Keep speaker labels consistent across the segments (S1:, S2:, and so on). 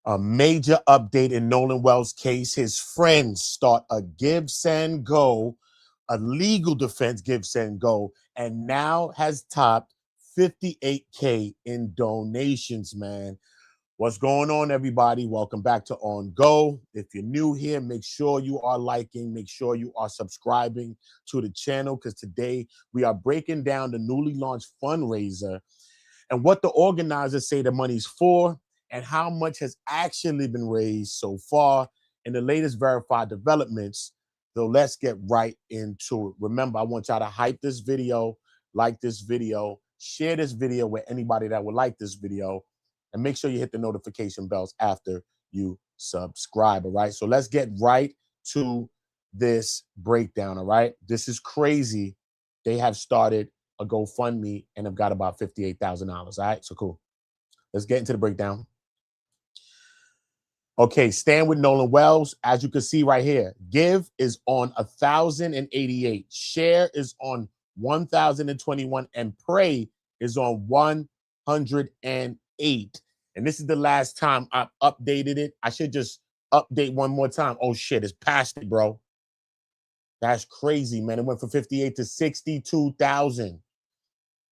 S1: A major update in Nolan Wells' case. His friends start a GiveSendGo, a legal defense GiveSendGo, and now has topped 58K in donations, man. What's going on, everybody? Welcome back to On Go. If you're new here, make sure you are liking, make sure you are subscribing to the channel, because today we are breaking down the newly launched fundraiser and what the organizers say the money's for, and how much has actually been raised so far in the latest verified developments. So let's get right into it. Remember, I want y'all to hype this video, like this video, share this video with anybody that would like this video, and make sure you hit the notification bells after you subscribe, all right? So let's get right to this breakdown, all right? This is crazy. They have started a GoFundMe and have got about $58,000, all right? So cool. Let's get into the breakdown. Okay, stand with Nolan Wells. As you can see right here, Give is on 1,088. Share is on 1,021. And Pray is on 108. And this is the last time I updated it. I should just update one more time. Oh, shit, it's past it, bro. That's crazy, man. It went from 58 to 62,000.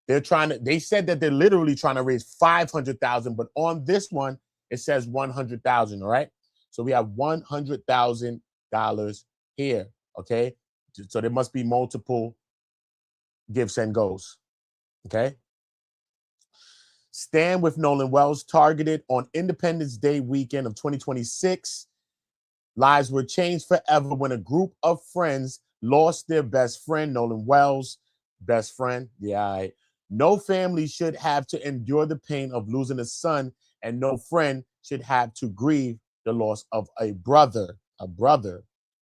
S1: They said that they're literally trying to raise 500,000, but on this one, it says 100,000, all right? So we have $100,000 here, okay? So there must be multiple GiveSendGos, okay? Stand with Nolan Wells targeted on Independence Day weekend of 2026. Lives were changed forever when a group of friends lost their best friend, Nolan Wells. Best friend, yeah, all right. No family should have to endure the pain of losing a son, and no friend should have to grieve the loss of a brother.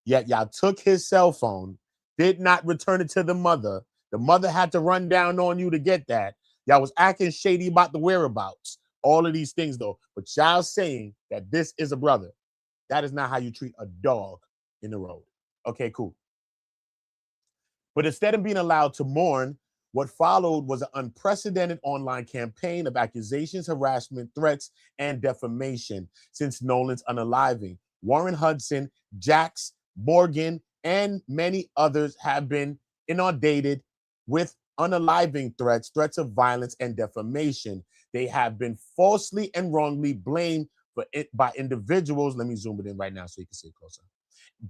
S1: Yet y'all took his cell phone, did not return it to the mother. The mother had to run down on you to get that. Y'all was acting shady about the whereabouts. All of these things, though. But y'all saying that this is a brother. That is not how you treat a dog in the road. Okay, cool. But instead of being allowed to mourn, what followed was an unprecedented online campaign of accusations, harassment, threats, and defamation since Nolan's unaliving. Warren Hudson, Jax, Morgan, and many others have been inundated with unaliving threats of violence, and defamation. They have been falsely and wrongly blamed for it by individuals. Let me zoom it in right now so you can see it closer.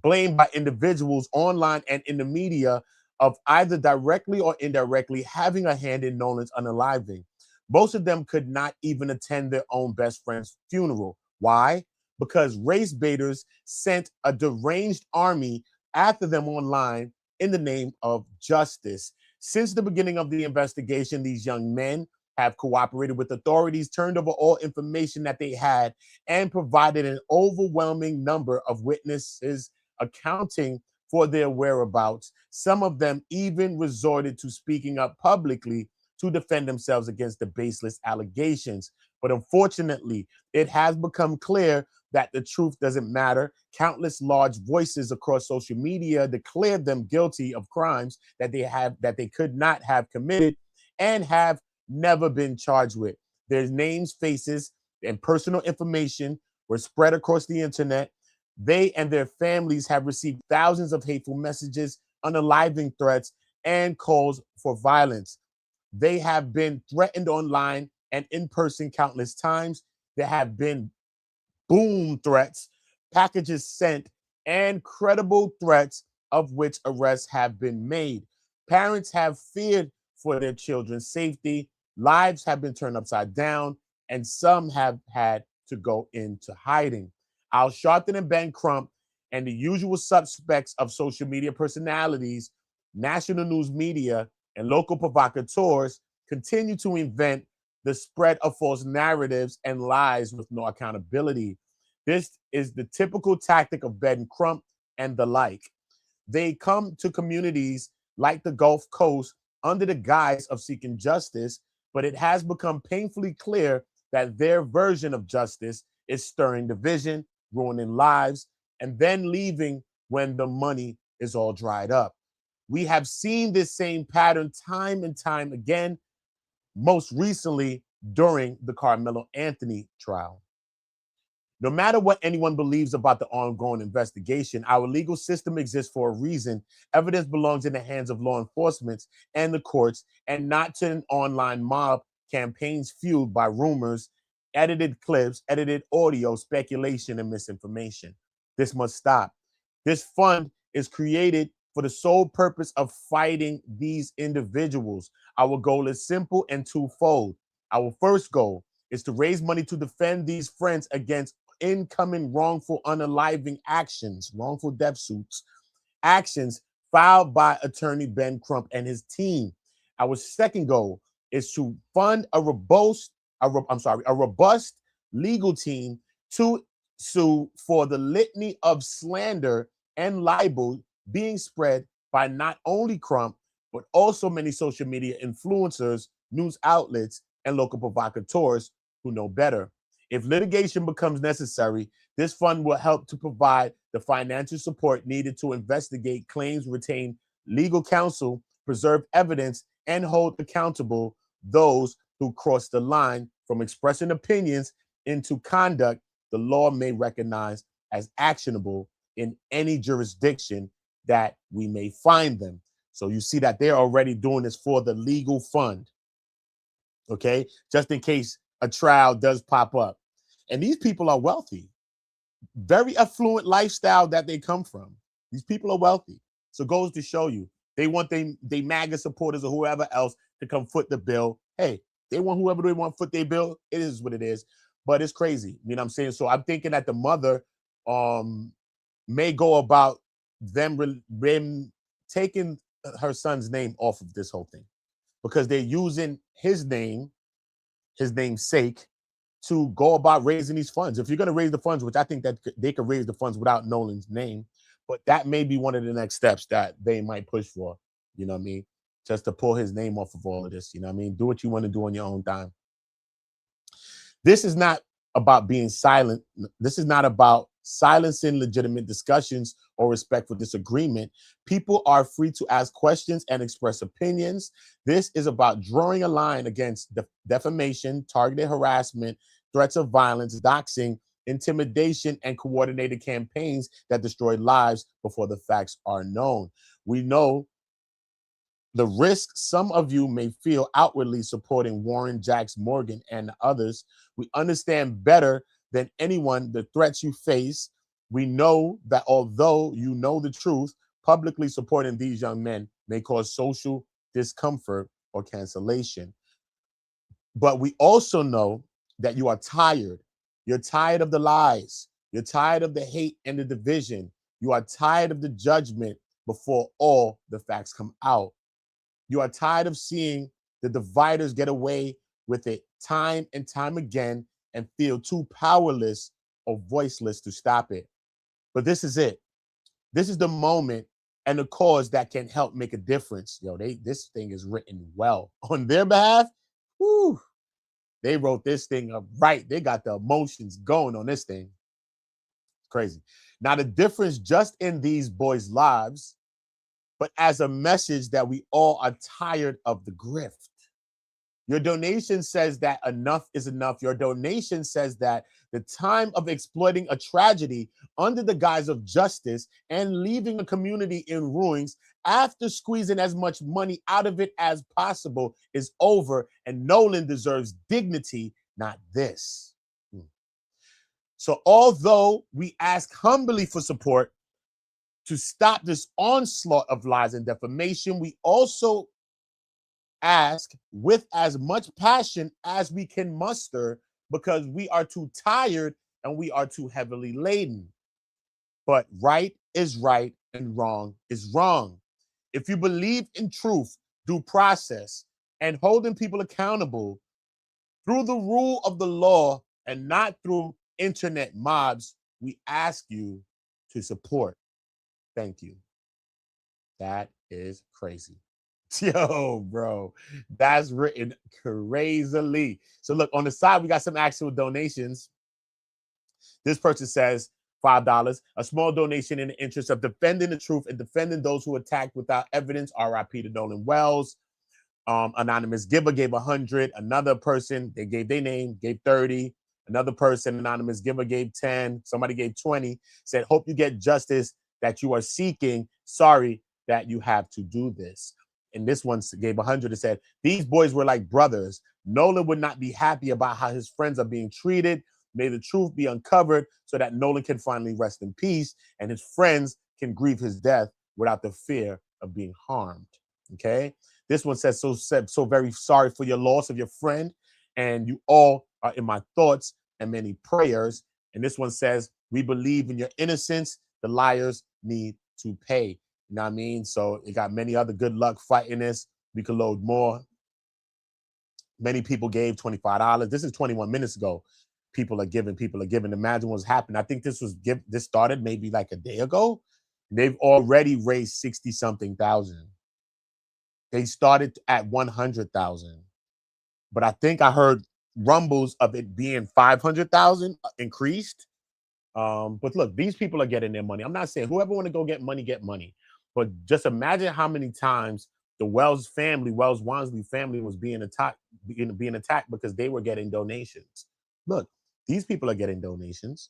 S1: Blamed by individuals online and in the media of either directly or indirectly having a hand in Nolan's unaliving. Most of them could not even attend their own best friend's funeral. Why? Because race baiters sent a deranged army after them online in the name of justice. Since the beginning of the investigation, these young men have cooperated with authorities, turned over all information that they had, and provided an overwhelming number of witnesses accounting for their whereabouts. Some of them even resorted to speaking up publicly to defend themselves against the baseless allegations. But unfortunately, it has become clear that the truth doesn't matter. Countless large voices across social media declared them guilty of crimes that they could not have committed and have never been charged with. Their names, faces, and personal information were spread across the internet. They and their families have received thousands of hateful messages, unaliving threats, and calls for violence. They have been threatened online and in person countless times. There have been boom threats, packages sent, and credible threats of which arrests have been made. Parents have feared for their children's safety. Lives have been turned upside down, and some have had to go into hiding. Al Sharpton and Ben Crump and the usual suspects of social media personalities, national news media, and local provocateurs continue to invent the spread of false narratives and lies with no accountability. This is the typical tactic of Ben Crump and the like. They come to communities like the Gulf Coast under the guise of seeking justice, but it has become painfully clear that their version of justice is stirring division, ruining lives, and then leaving when the money is all dried up. We have seen this same pattern time and time again, most recently during the Carmelo Anthony trial. No matter what anyone believes about the ongoing investigation, our legal system exists for a reason. Evidence belongs in the hands of law enforcement and the courts, and not to an online mob campaigns fueled by rumors, edited clips, edited audio, speculation, and misinformation. This must stop. This fund is created for the sole purpose of fighting these individuals. Our goal is simple and twofold. Our first goal is to raise money to defend these friends against incoming wrongful unaliving actions, wrongful death suits, actions filed by attorney Ben Crump and his team. Our second goal is to fund a robust legal team to sue for the litany of slander and libel being spread by not only Crump, but also many social media influencers, news outlets, and local provocateurs who know better. If litigation becomes necessary, this fund will help to provide the financial support needed to investigate claims, retain legal counsel, preserve evidence, and hold accountable those who cross the line from expressing opinions into conduct the law may recognize as actionable in any jurisdiction that we may find them. So you see that they're already doing this for the legal fund, okay? Just in case a trial does pop up. And these people are wealthy, very affluent lifestyle that they come from. These people are wealthy. So it goes to show you, they want they MAGA supporters or whoever else to come foot the bill. Hey, they want whoever they want foot their bill. It is what it is. But it's crazy. You know what I'm saying? So I'm thinking that the mother may go about them taking her son's name off of this whole thing, because they're using his name's sake, to go about raising these funds. If you're going to raise the funds, which I think that they could raise the funds without Nolan's name, but that may be one of the next steps that they might push for, you know what I mean? Just to pull his name off of all of this, you know what I mean? Do what you want to do on your own time. This is not about being silent. This is not about silencing legitimate discussions or respectful disagreement. People are free to ask questions and express opinions. This is about drawing a line against defamation, targeted harassment, threats of violence, doxing, intimidation, and coordinated campaigns that destroy lives before the facts are known. We know the risk some of you may feel outwardly supporting Warren, Jacks, Morgan, and others. We understand better than anyone the threats you face. We know that although you know the truth, publicly supporting these young men may cause social discomfort or cancellation. But we also know that you are tired. You're tired of the lies. You're tired of the hate and the division. You are tired of the judgment before all the facts come out. You are tired of seeing the dividers get away with it time and time again and feel too powerless or voiceless to stop it. But this is it. This is the moment and the cause that can help make a difference. Yo, this thing is written well on their behalf. Whew, they wrote this thing up right. They got the emotions going on this thing. It's crazy. Now, the difference just in these boys' lives, but as a message that we all are tired of the grift. Your donation says that enough is enough. Your donation says that the time of exploiting a tragedy under the guise of justice and leaving a community in ruins after squeezing as much money out of it as possible is over, and Nolan deserves dignity, not this. So although we ask humbly for support to stop this onslaught of lies and defamation, we also ask with as much passion as we can muster, because we are too tired and we are too heavily laden. But right is right and wrong is wrong. If you believe in truth, due process, and holding people accountable through the rule of the law and not through internet mobs, we ask you to support. Thank you. That is crazy. Yo, bro, that's written crazily. So look, on the side, we got some actual donations. This person says $5, a small donation in the interest of defending the truth and defending those who attacked without evidence. RIP to Nolan Wells. Anonymous giver gave 100. Another person, they gave their name, gave 30. Another person, anonymous giver, gave 10. Somebody gave 20. Said, hope you get justice that you are seeking. Sorry that you have to do this. And this one gave 100 and said, these boys were like brothers. Nolan would not be happy about how his friends are being treated. May the truth be uncovered so that Nolan can finally rest in peace and his friends can grieve his death without the fear of being harmed. Okay. This one says, so very sorry for your loss of your friend, and you all are in my thoughts and many prayers. And this one says, we believe in your innocence. The liars need to pay. You know what I mean? So it got many other good luck fighting this. We could load more. Many people gave $25. This is 21 minutes ago. People are giving. Imagine what's happened. I think this started maybe like a day ago. They've already raised 60-something thousand. They started at 100,000. But I think I heard rumbles of it being 500,000 increased. But look, these people are getting their money. I'm not saying whoever want to go get money. But just imagine how many times the Wells Wansley family was being attacked because they were getting donations. Look, these people are getting donations.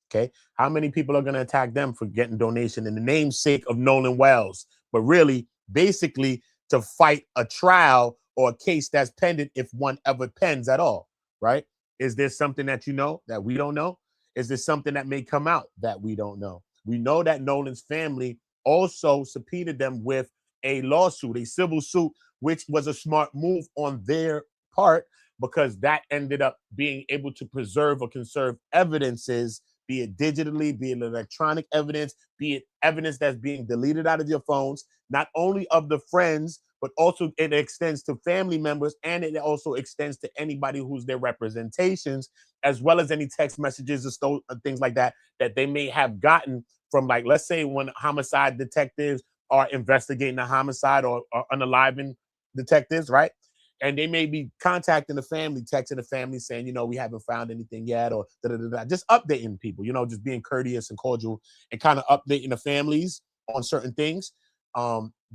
S1: Okay. How many people are going to attack them for getting donation in the namesake of Nolan Wells? But really, basically, to fight a trial or a case that's pending, if one ever pens at all, right? Is there something that you know that we don't know? Is there something that may come out that we don't know? We know that Nolan's family also subpoenaed them with a lawsuit, a civil suit, which was a smart move on their part because that ended up being able to preserve or conserve evidences, be it digitally, be it electronic evidence, be it evidence that's being deleted out of your phones, not only of the friends, but also it extends to family members, and it also extends to anybody who's their representations, as well as any text messages or things like that they may have gotten from, like, let's say when homicide detectives are investigating a homicide or unaliving detectives, right? And they may be contacting the family, texting the family saying, we haven't found anything yet, or just updating people, just being courteous and cordial and kind of updating the families on certain things.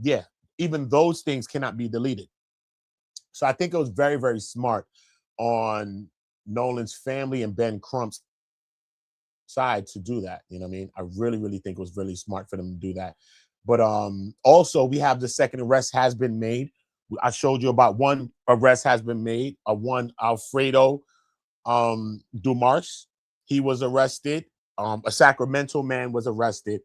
S1: Yeah, even those things cannot be deleted. So I think it was very, very smart on Nolan's family and Ben Crump's side to do that. You know what I mean? I really, really think it was really smart for them to do that. But also, we have the second arrest has been made. I showed you about one arrest has been made. One Alfredo Dumas. He was arrested. A Sacramento man was arrested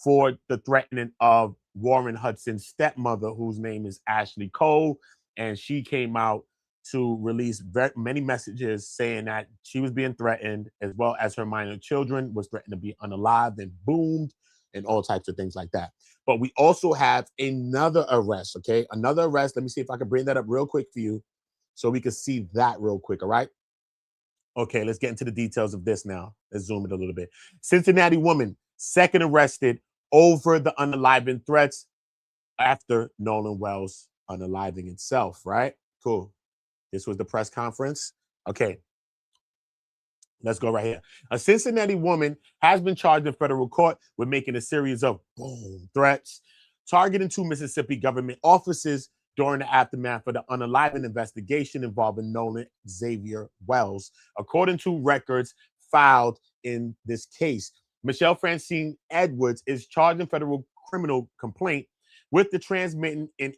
S1: for the threatening of Warren Hudson's stepmother, whose name is Ashley Cole. And she came out to release many messages saying that she was being threatened, as well as her minor children was threatened to be unalived and boomed and all types of things like that. But we also have another arrest, okay? Another arrest. Let me see if I can bring that up real quick for you so we can see that real quick, all right? Okay, let's get into the details of this now. Let's zoom it a little bit. Cincinnati woman, second arrested over the unaliving threats after Nolan Wells unaliving itself, right? Cool. This was the press conference. Okay, let's go right here. A Cincinnati woman has been charged in federal court with making a series of threats targeting two Mississippi government offices during the aftermath of the unaliving investigation involving Nolan Xavier Wells, according to records filed in this case. Michelle Francine Edwards is charged in federal criminal complaint with the transmitting in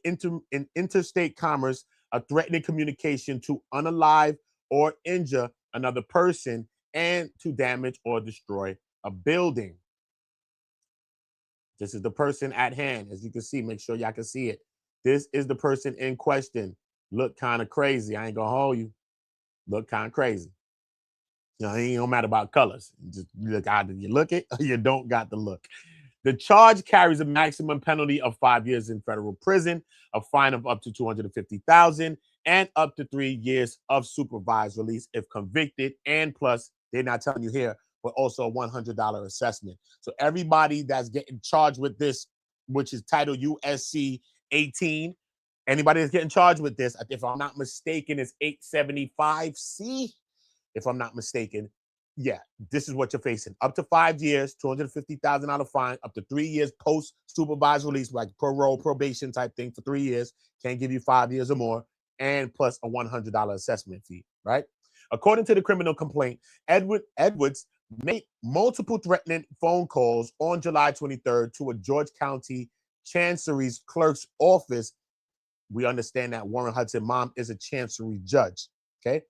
S1: interstate commerce a threatening communication to unalive or injure another person and to damage or destroy a building. This is the person at hand. As you can see, make sure y'all can see it. This is the person in question. Look kind of crazy. I ain't gonna hold you. Look kind of crazy. It ain't no matter about colors. Just look, either you look it or you don't got the look. The charge carries a maximum penalty of 5 years in federal prison, a fine of up to $250,000, and up to 3 years of supervised release if convicted. And plus, they're not telling you here, but also a $100 assessment. So everybody that's getting charged with this, which is Title USC 18, anybody that's getting charged with this, if I'm not mistaken, is 875C. If I'm not mistaken, yeah, this is what you're facing. Up to 5 years, $250,000 fine, up to 3 years post-supervised release, like parole, probation type thing for 3 years. Can't give you 5 years or more, and plus a $100 assessment fee, right? According to the criminal complaint, Edwards made multiple threatening phone calls on July 23rd to a George County Chancery's clerk's office. We understand that Warren Hudson mom is a chancery judge, okay?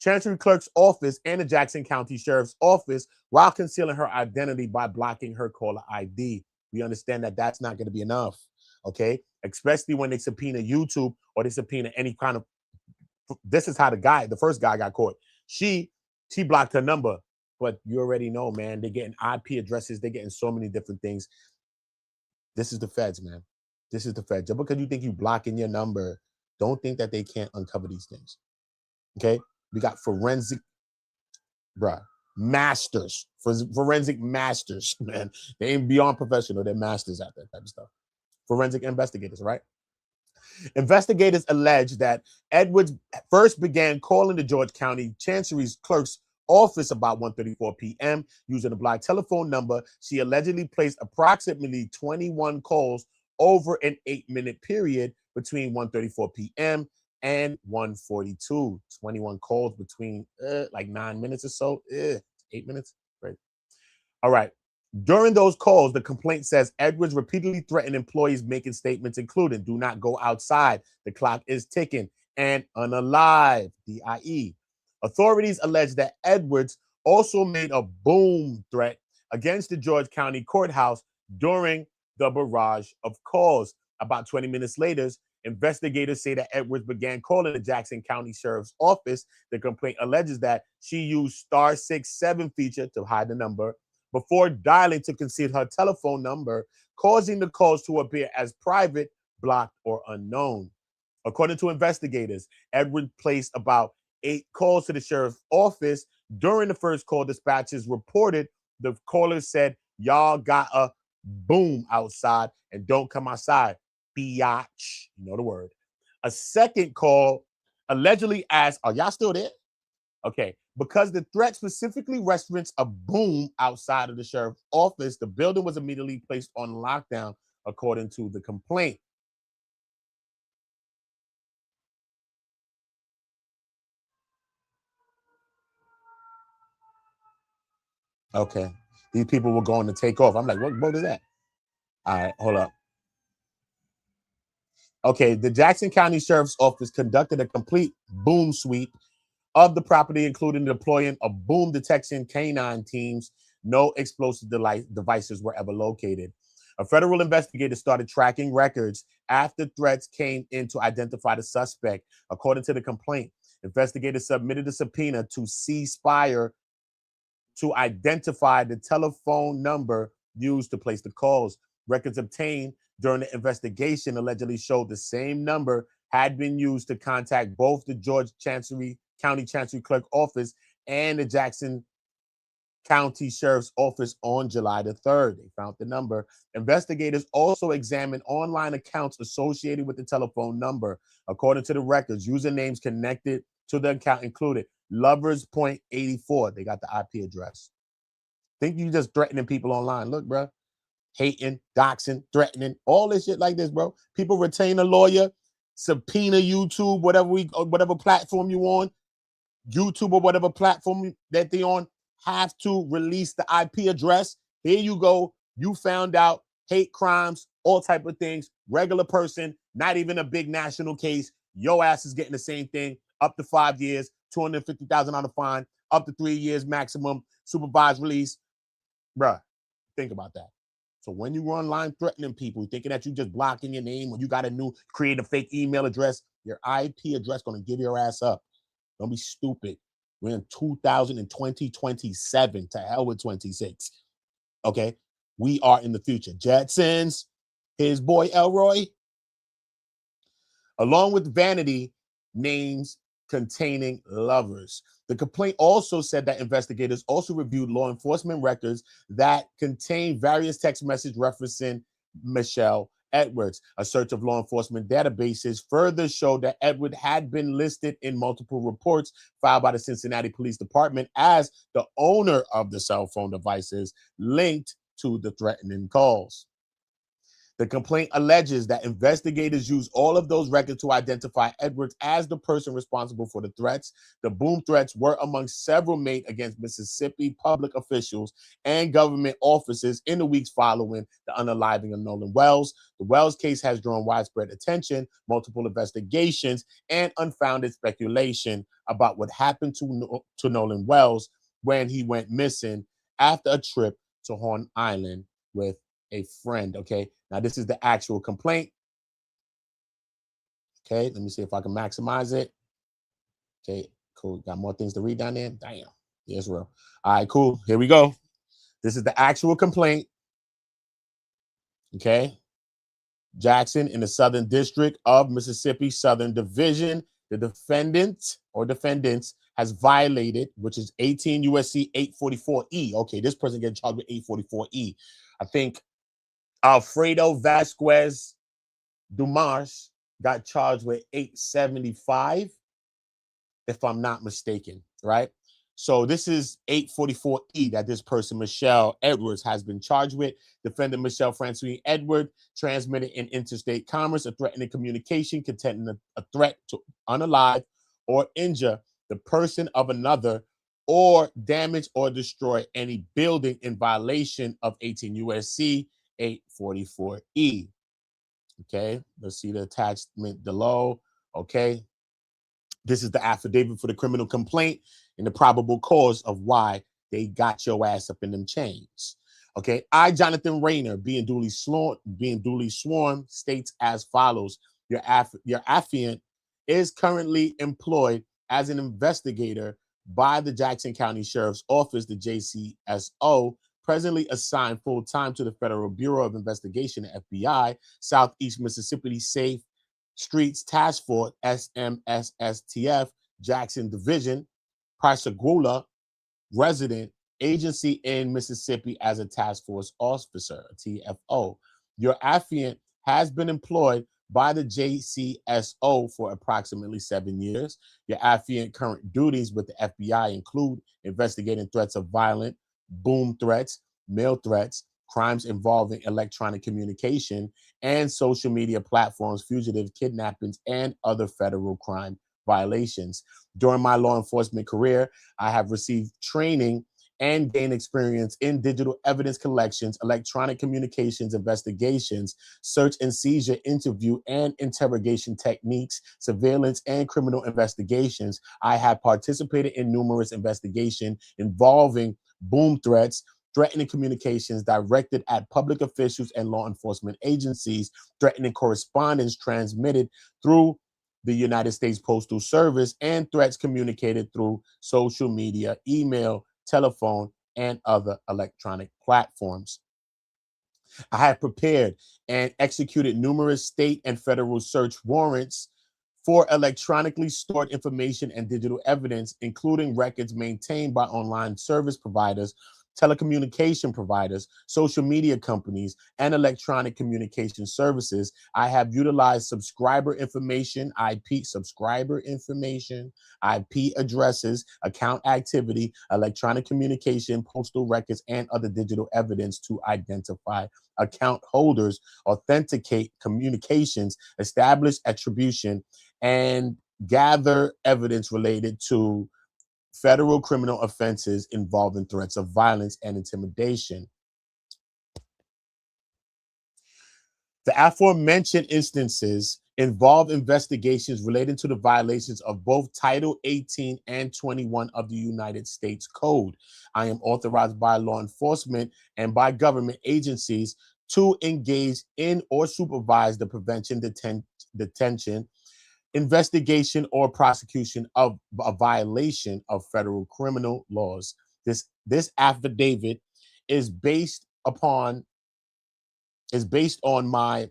S1: Chancery clerk's office and the Jackson County Sheriff's office while concealing her identity by blocking her caller ID. We understand that that's not going to be enough, okay? Especially when they subpoena YouTube or they subpoena any kind of, this is how the first guy got caught. She blocked her number, but you already know, man, they're getting IP addresses. They're getting so many different things. This is the feds, man. This is the feds. Just because you think you blocking your number, don't think that they can't uncover these things, okay? We got forensic, masters, forensic masters, man. They ain't beyond professional. They're masters at that type of stuff. Forensic investigators, right? Investigators allege that Edwards first began calling the George County Chancery's clerk's office about 1:34 p.m. using a blocked telephone number. She allegedly placed approximately 21 calls over an 8-minute period between 1:34 p.m. and 1:42. 21 calls between like 9 minutes or so. 8 minutes. Right. All right. During those calls, the complaint says Edwards repeatedly threatened employees making statements including "do not go outside, the clock is ticking," and "unalive," DIE. Authorities allege that Edwards also made a boom threat against the George County Courthouse during the barrage of calls. About 20 minutes later, investigators say that Edwards began calling the Jackson County Sheriff's Office. The complaint alleges that she used *67 feature to hide the number before dialing to conceal her telephone number, causing the calls to appear as private, blocked, or unknown. According to investigators, Edwards placed about 8 calls to the sheriff's office. During the first call, dispatchers reported the caller said, "Y'all got a boom outside and don't come outside. Biatch." You know the word. A second call allegedly asked, "Are y'all still there?" Okay, because the threat specifically referenced a boom outside of the sheriff's office, the building was immediately placed on lockdown, according to the complaint. Okay, these people were going to take off. I'm like, what boat is that? All right, hold up. Okay, the Jackson County Sheriff's Office conducted a complete boom sweep of the property, including deploying a boom detection canine teams. No explosive devices were ever located. A federal investigator started tracking records after threats came in to identify the suspect. According to the complaint, investigators submitted a subpoena to C Spire to identify the telephone number used to place the calls. Records obtained during the investigation allegedly showed the same number had been used to contact both the George County Chancery Clerk Office and the Jackson County Sheriff's Office on July the 3rd. They found the number. Investigators also examined online accounts associated with the telephone number. According to the records, usernames connected to the account included Lovers Point 84. They got the IP address. Think you just threatening people online. Look, bro. Hating, doxing, threatening, all this shit like this, bro. People retain a lawyer, subpoena YouTube, whatever platform you on, YouTube or whatever platform that they on, have to release the IP address. Here you go. You found out hate crimes, all type of things. Regular person, not even a big national case. Your ass is getting the same thing. Up to 5 years, $250,000 fine, up to 3 years maximum supervised release. Bruh, think about that. So when you run online threatening people, thinking that you just blocking your name or you got create a fake email address, your IP address going to give your ass up. Don't be stupid. We're in 2027. To hell with 26. Okay? We are in the future. Jetsons, his boy Elroy, along with vanity names containing lovers. The complaint also said that investigators also reviewed law enforcement records that contain various text messages referencing Michelle Edwards. A search of law enforcement databases further showed that Edward had been listed in multiple reports filed by the Cincinnati Police Department as the owner of the cell phone devices linked to the threatening calls. The complaint alleges that investigators used all of those records to identify Edwards as the person responsible for the threats. The boom threats were among several made against Mississippi public officials and government officers in the weeks following the unaliving of Nolan Wells. The Wells case has drawn widespread attention, multiple investigations, and unfounded speculation about what happened to Nolan Wells when he went missing after a trip to Horn Island with a friend. Okay, now this is the actual complaint. Okay, let me see if I can maximize it. Okay, cool. Got more things to read down there. Damn, yeah, it's real. All right, cool. Here we go. This is the actual complaint. Okay, Jackson in the Southern District of Mississippi, Southern Division. The defendant or defendants has violated, which is 18 USC 844E. Okay, this person getting charged with 844E. I think Alfredo Vasquez Dumas got charged with 875, if I'm not mistaken, right? So this is 844E that this person, Michelle Edwards, has been charged with. Defendant Michelle Francine Edward transmitted in interstate commerce a threatening communication containing a threat to unalive or injure the person of another or damage or destroy any building in violation of 18 USC 844E. Okay, let's see the attachment below. Okay, this is the affidavit for the criminal complaint and the probable cause of why they got your ass up in them chains. Okay, I, Jonathan Rayner, being duly sworn, states as follows: your affiant is currently employed as an investigator by the Jackson County Sheriff's Office, the JCSO, presently assigned full-time to the Federal Bureau of Investigation, FBI, Southeast Mississippi Safe Streets Task Force, SMSSTF, Jackson Division, Pascagoula resident agency in Mississippi as a task force officer, TFO. Your affiant has been employed by the JCSO for approximately 7 years. Your affiant current duties with the FBI include investigating threats of violent, boom threats, mail threats, crimes involving electronic communication, and social media platforms, fugitive kidnappings, and other federal crime violations. During my law enforcement career, I have received training and gained experience in digital evidence collections, electronic communications investigations, search and seizure, interview and interrogation techniques, surveillance and criminal investigations. I have participated in numerous investigations involving boom threats, threatening communications directed at public officials and law enforcement agencies, threatening correspondence transmitted through the United States Postal Service, and threats communicated through social media, email, telephone, and other electronic platforms. I have prepared and executed numerous state and federal search warrants for electronically stored information and digital evidence, including records maintained by online service providers, telecommunication providers, social media companies, and electronic communication services. I have utilized subscriber information, IP addresses, account activity, electronic communication, postal records, and other digital evidence to identify account holders, authenticate communications, establish attribution, and gather evidence related to federal criminal offenses involving threats of violence and intimidation. The aforementioned instances involve investigations relating to the violations of both Title 18 and 21 of the United States Code. I am authorized by law enforcement and by government agencies to engage in or supervise the prevention, detention, investigation, or prosecution of a violation of federal criminal laws. This affidavit is based on my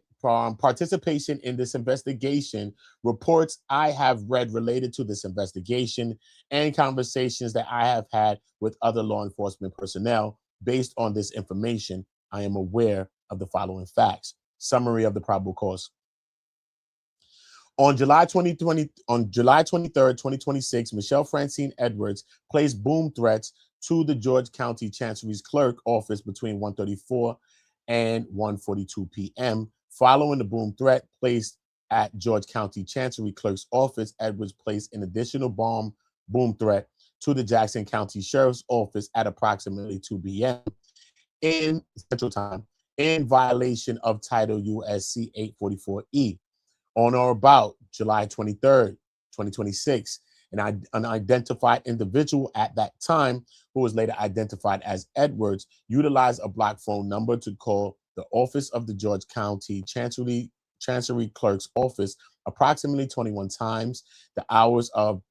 S1: participation in this investigation, reports I have read related to this investigation, and conversations that I have had with other law enforcement personnel. Based on this information, I am aware of the following facts. Summary of the probable cause. On July 23rd, 2026, Michelle Francine Edwards placed boom threats to the George County Chancery's clerk office between 1:34 and 1:42 p.m. Following the boom threat placed at George County Chancery Clerk's office, Edwards placed an additional boom threat to the Jackson County Sheriff's Office at approximately 2 p.m. in Central Time in violation of Title USC 844E. On or about July 23rd, 2026, an unidentified individual at that time, who was later identified as Edwards, utilized a block phone number to call the office of the George County Chancery Clerk's office approximately 21 times, the hours of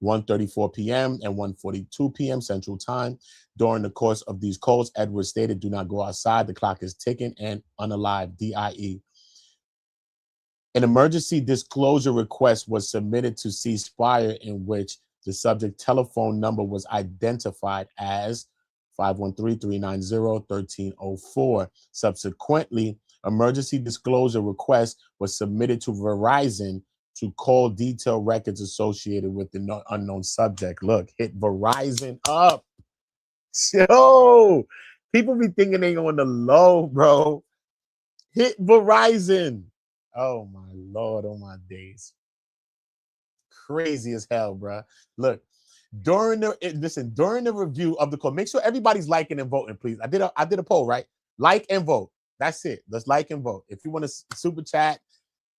S1: 1:34 p.m. and 1:42 p.m. Central Time. During the course of these calls, Edwards stated, "Do not go outside. The clock is ticking," and "unalive," DIE. An emergency disclosure request was submitted to ceasefire in which the subject telephone number was identified as 513-390-1304. Subsequently, emergency disclosure request was submitted to Verizon to call detailed records associated with the unknown subject. Look, hit Verizon up. Yo, people be thinking they on the low, bro. Hit Verizon. Oh my Lord, oh my days. Crazy as hell, bro. Look, during the review of the call, make sure everybody's liking and voting, please. I did a poll, right? Like and vote. That's it. Let's like and vote. If you want to super chat,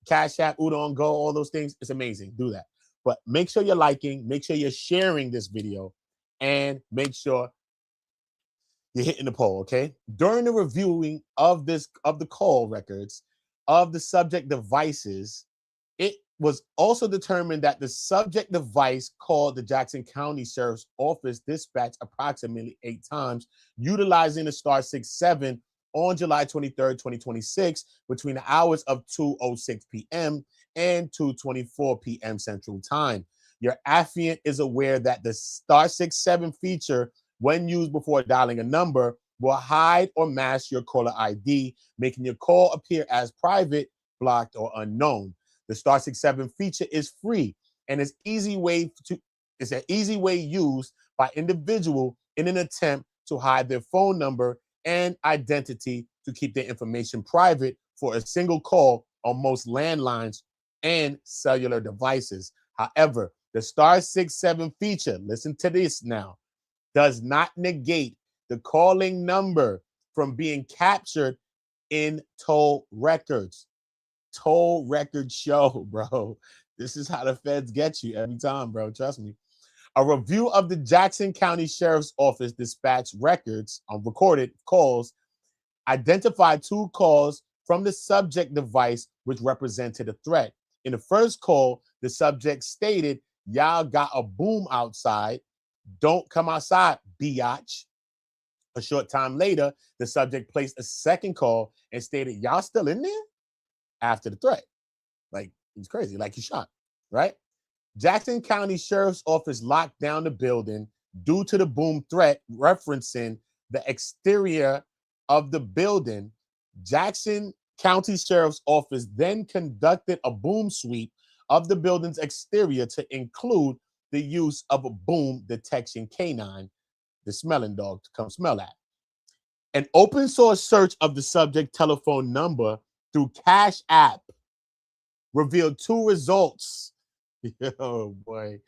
S1: Cash App, Udon Go, all those things, it's amazing. Do that. But make sure you're liking, make sure you're sharing this video, and make sure you're hitting the poll, okay? During the reviewing of the call records of the subject devices, it was also determined that the subject device called the Jackson County Sheriff's Office dispatched approximately 8 times, utilizing the star 67 on July 23rd, 2026, between the hours of 2:06 p.m. and 2:24 p.m. Central Time. Your affiant is aware that the star 67 feature, when used before dialing a number, will hide or mask your caller ID, making your call appear as private, blocked, or unknown. The star 67 feature is free and is an easy way used by individual in an attempt to hide their phone number and identity to keep their information private for a single call on most landlines and cellular devices. However, the star 67 feature, listen to this now, does not negate the calling number from being captured in toll records. Toll record show, bro. This is how the feds get you every time, bro. Trust me. A review of the Jackson County Sheriff's Office dispatch records on recorded calls identified 2 calls from the subject device which represented a threat. In the first call, the subject stated, "Y'all got a boom outside. Don't come outside, biatch." A short time later, the subject placed a second call and stated, "Y'all still in there?" after the threat. Like, he's crazy, like he's shot, right? Jackson County Sheriff's Office locked down the building due to the boom threat, referencing the exterior of the building. Jackson County Sheriff's Office then conducted a boom sweep of the building's exterior to include the use of a boom detection canine, the smelling dog, to come smell at. An open source search of the subject telephone number through Cash App revealed 2 results. Oh boy.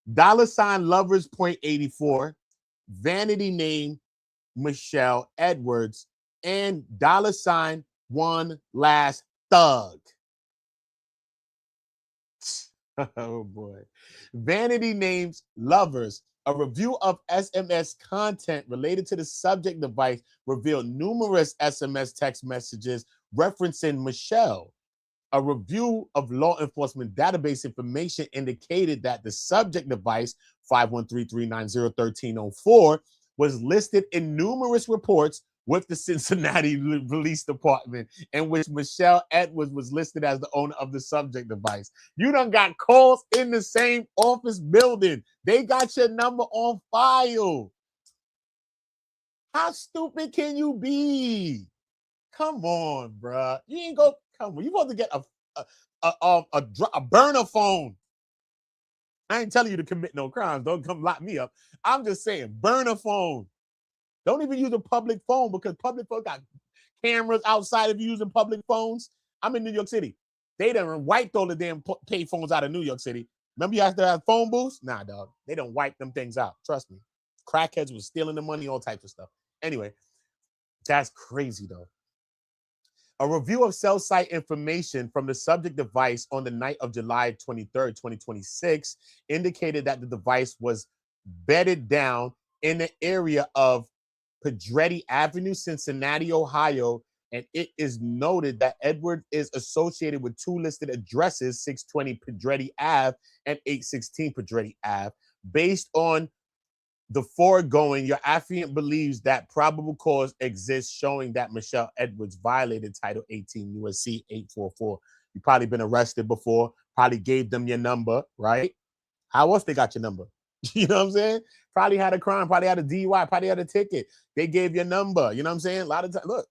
S1: $lovers point 84, vanity name Michelle Edwards, and $one last thug. Oh boy. Vanity names lovers. A review of SMS content related to the subject device revealed numerous SMS text messages referencing Michelle. A review of law enforcement database information indicated that the subject device, 513-390-1304, was listed in numerous reports with the Cincinnati Police Department, in which Michelle Edwards was listed as the owner of the subject device. You done got calls in the same office building. They got your number on file. How stupid can you be? Come on, bruh. You ain't go. Come on. You supposed to get a burner phone. I ain't telling you to commit no crimes. Don't come lock me up. I'm just saying, burner phone. Don't even use a public phone, because public phone cameras outside of you using public phones. I'm in New York City. They done wiped all the damn pay phones out of New York City. Remember you have to have phone booths? Nah, dog. They done wiped them things out. Trust me. Crackheads was stealing the money, all types of stuff. Anyway, that's crazy, though. A review of cell site information from the subject device on the night of July 23rd, 2026 indicated that the device was bedded down in the area of Pedretti Avenue, Cincinnati, Ohio, and it is noted that Edward is associated with two listed addresses, 620 Pedretti Ave and 816 Pedretti Ave. Based on the foregoing, your affiant believes that probable cause exists showing that Michelle Edwards violated Title 18 USC 844. You've probably been arrested before, probably gave them your number, right? How else they got your number? You know what I'm saying? Probably had a crime, probably had a DUI, probably had a ticket. They gave your number. You know what I'm saying? A lot of times, look,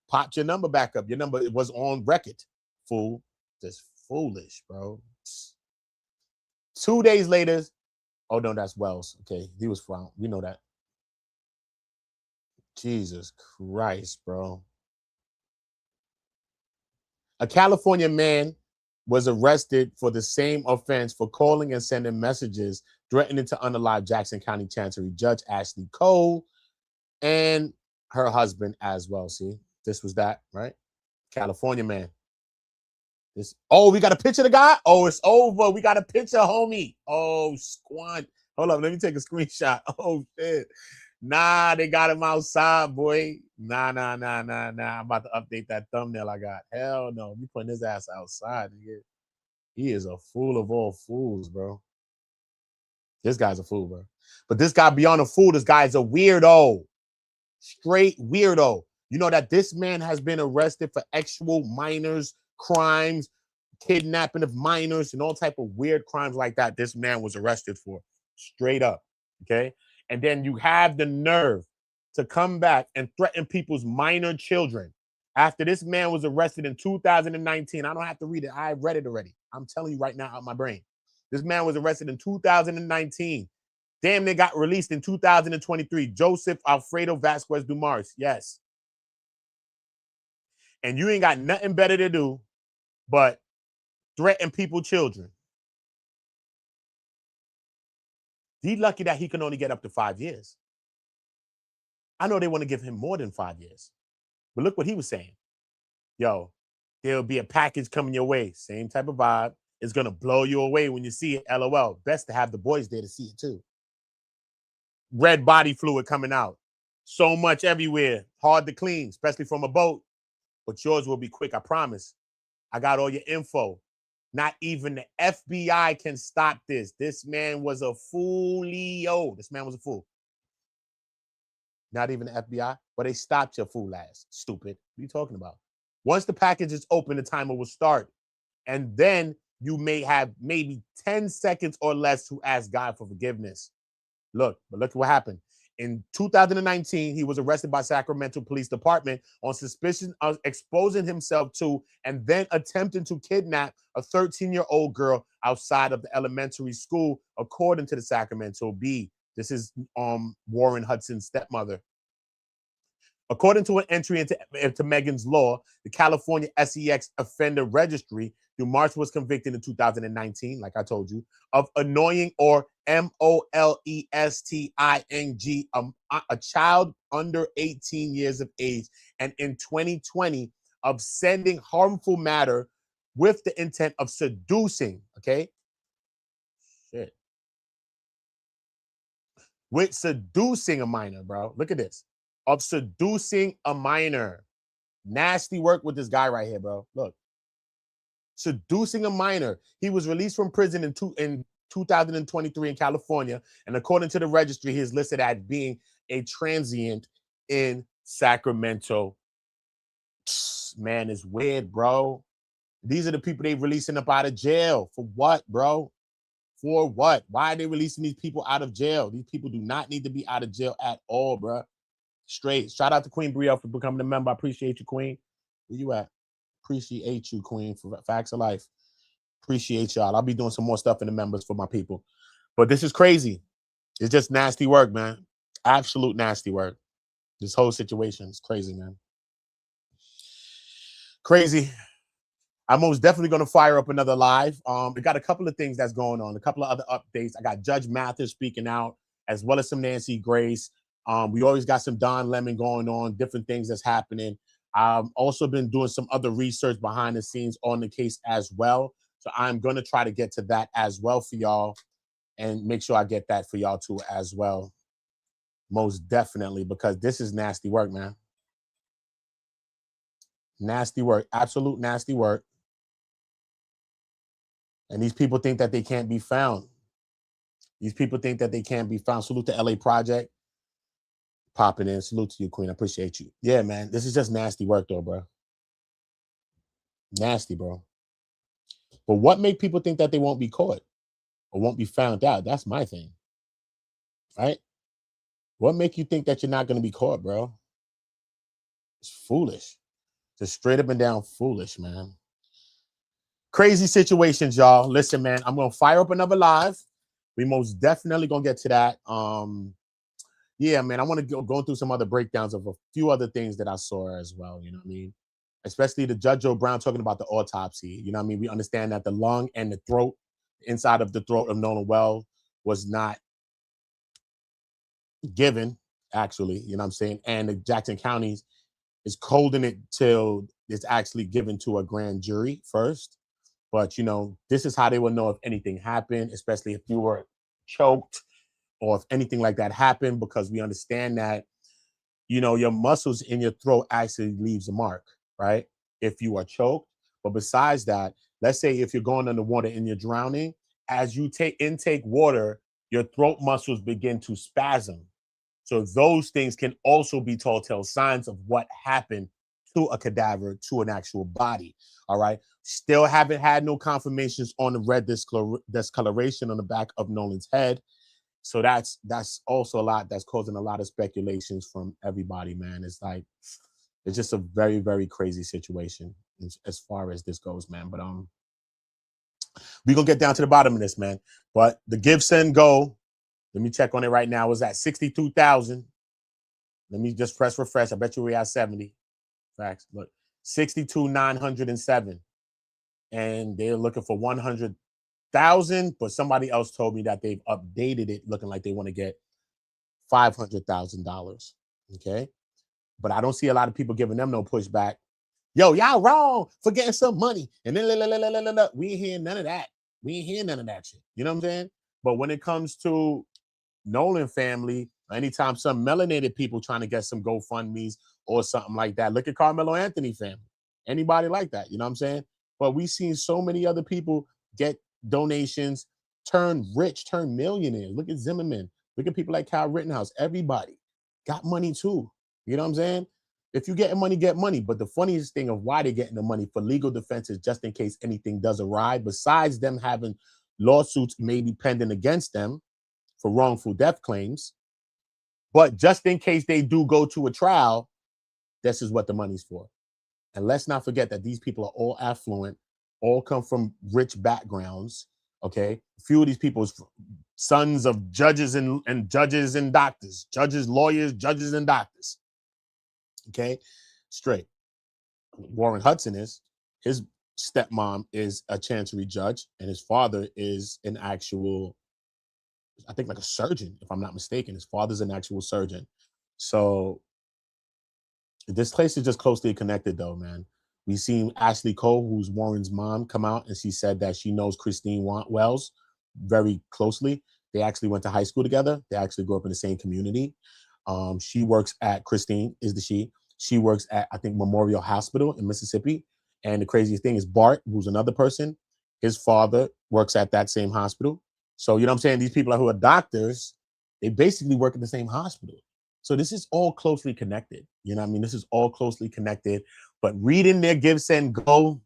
S1: popped your number back up. Your number was on record. Fool. Just foolish, bro. 2 days later, oh no, that's Wells. Okay, he was found. We know that. Jesus Christ, bro. A California man was arrested for the same offense for calling and sending messages threatening to unalive Jackson County Chancery Judge Ashley Cole and her husband as well. See, this was that, right? California man. Oh, we got a picture of the guy? Oh, it's over. We got a picture, homie. Oh, squad. Hold up. Let me take a screenshot. Oh, shit. Nah, they got him outside, boy. Nah. I'm about to update that thumbnail I got. Hell no. We putting his ass outside. Nigga. He is a fool of all fools, bro. This guy's a fool, bro. But this guy beyond a fool, this guy is a weirdo. Straight weirdo. You know that this man has been arrested for actual minors, crimes, kidnapping of minors, and all type of weird crimes like that. This man was arrested for, straight up. Okay, and then you have the nerve to come back and threaten people's minor children after this man was arrested in 2019. I don't have to read it. I read it already. I'm telling you right now out my brain. This man was arrested in 2019. Damn, they got released in 2023. Joseph Alfredo Vasquez Dumars. Yes. And you ain't got nothing better to do but threaten people's children. He's lucky that he can only get up to 5 years. I know they want to give him more than 5 years. But look what he was saying. Yo, there'll be a package coming your way. Same type of vibe. It's going to blow you away when you see it. LOL. Best to have the boys there to see it too. Red body fluid coming out. So much everywhere. Hard to clean, especially from a boat. But yours will be quick, I promise. I got all your info. Not even the FBI can stop this. This man was a foolio. This man was a fool. Not even the FBI, but they stopped your fool ass. Stupid. What are you talking about? Once the package is open, the timer will start. And then you may have maybe 10 seconds or less to ask God for forgiveness. Look at what happened. In 2019, he was arrested by Sacramento Police Department on suspicion of exposing himself to and then attempting to kidnap a 13-year-old girl outside of the elementary school, according to the Sacramento Bee. This is Warren Hudson's stepmother. According to an entry into Megan's Law, the California SEX Offender Registry, Dumars was convicted in 2019, like I told you, of annoying or molesting a child under 18 years of age, and in 2020 of sending harmful matter with the intent of seducing, okay? Shit. With seducing a minor, bro. Look at this. Of seducing a minor. Nasty work with this guy right here, bro. Look. Seducing a minor. He was released from prison in 2023 in California, and according to the registry, he is listed as being a transient in Sacramento. Man, it's weird, bro. These are the people they releasing up out of jail. For what, bro? For what? Why are they releasing these people out of jail? These people do not need to be out of jail at all, bro. Straight. Shout out to Queen Brielle for becoming a member. I appreciate you, Queen. Where you at? Appreciate you, Queen, for Facts of Life. Appreciate y'all. I'll be doing some more stuff in the members for my people. But this is crazy. It's just nasty work, man. Absolute nasty work. This whole situation is crazy, man. Crazy. I'm most definitely going to fire up another live. We got a couple of things that's going on, a couple of other updates. I got Judge Mathis speaking out, as well as some Nancy Grace. We always got some Don Lemon going on, different things that's happening. I've also been doing some other research behind the scenes on the case as well. So I'm going to try to get to that as well for y'all and make sure I get that for y'all too as well. Most definitely, because this is nasty work, man. Nasty work, absolute nasty work. And these people think that they can't be found. These people think that they can't be found. Salute to LA Project. Popping in. Salute to you, Queen. I appreciate you. Yeah, man. This is just nasty work, though, bro. Nasty, bro. But what make people think that they won't be caught or won't be found out? That's my thing. Right? What make you think that you're not going to be caught, bro? It's foolish. Just straight up and down foolish, man. Crazy situations, y'all. Listen, man, I'm going to fire up another live. We most definitely going to get to that. Yeah, man, I want to go through some other breakdowns of a few other things that I saw as well. You know what I mean? Especially the Judge Joe Brown talking about the autopsy. You know what I mean? We understand that the lung and the throat, inside of the throat of Nolan Wells was not given, actually. You know what I'm saying? And the Jackson County is holding it till it's actually given to a grand jury first. But, you know, this is how they will know if anything happened, especially if you were choked or if anything like that happened, because we understand that, you know, your muscles in your throat actually leaves a mark, right? If you are choked. But besides that, let's say if you're going underwater and you're drowning, as you intake water, your throat muscles begin to spasm. So those things can also be telltale signs of what happened to a cadaver, to an actual body. All right. Still haven't had no confirmations on the red discoloration on the back of Nolan's head. So that's also a lot that's causing a lot of speculations from everybody, man. It's like, it's just a very, very crazy situation as far as this goes, man. But we're gonna get down to the bottom of this, man. But the GiveSendGo, let me check on it right now, is at 62,000. Let me just press refresh. I bet you we're at 70. Facts. Look, 62,907. And they're looking for 100,000, but somebody else told me that they've updated it looking like they want to get $500,000. Okay. But I don't see a lot of people giving them no pushback. Yo, y'all wrong for getting some money. And then we ain't hearing none of that. We ain't hearing none of that shit. You know what I'm saying? But when it comes to Nolan family, anytime some melanated people trying to get some GoFundMe's or something like that, look at Carmelo Anthony family. Anybody like that, you know what I'm saying? But we've seen so many other people get donations, turn rich, turn millionaires. Look at Zimmerman. Look at people like Kyle Rittenhouse. Everybody got money too. You know what I'm saying? If you're getting money, get money. But the funniest thing of why they're getting the money for legal defenses, just in case anything does awry, besides them having lawsuits maybe pending against them for wrongful death claims, but just in case they do go to a trial, this is what the money's for. And let's not forget that these people are all affluent, all come from rich backgrounds. Okay, a few of these people's sons of judges and judges and doctors, judges, lawyers, judges and doctors. Okay, straight. Warren Hudson is, his stepmom is a chancery judge, and his father is an actual, I think, like a surgeon, if I'm not mistaken. His father's an actual surgeon. So this place is just closely connected, though, man. We've seen Ashley Cole, who's Warren's mom, come out, and she said that she knows Christine Wells very closely. They actually went to high school together. They actually grew up in the same community. She works at, Christine is the she. She works at, I think, Memorial Hospital in Mississippi. And the craziest thing is Bart, who's another person, his father works at that same hospital. So, you know what I'm saying? These people who are doctors, they basically work at the same hospital. So this is all closely connected. You know what I mean? This is all closely connected. But reading their GiveSendGo,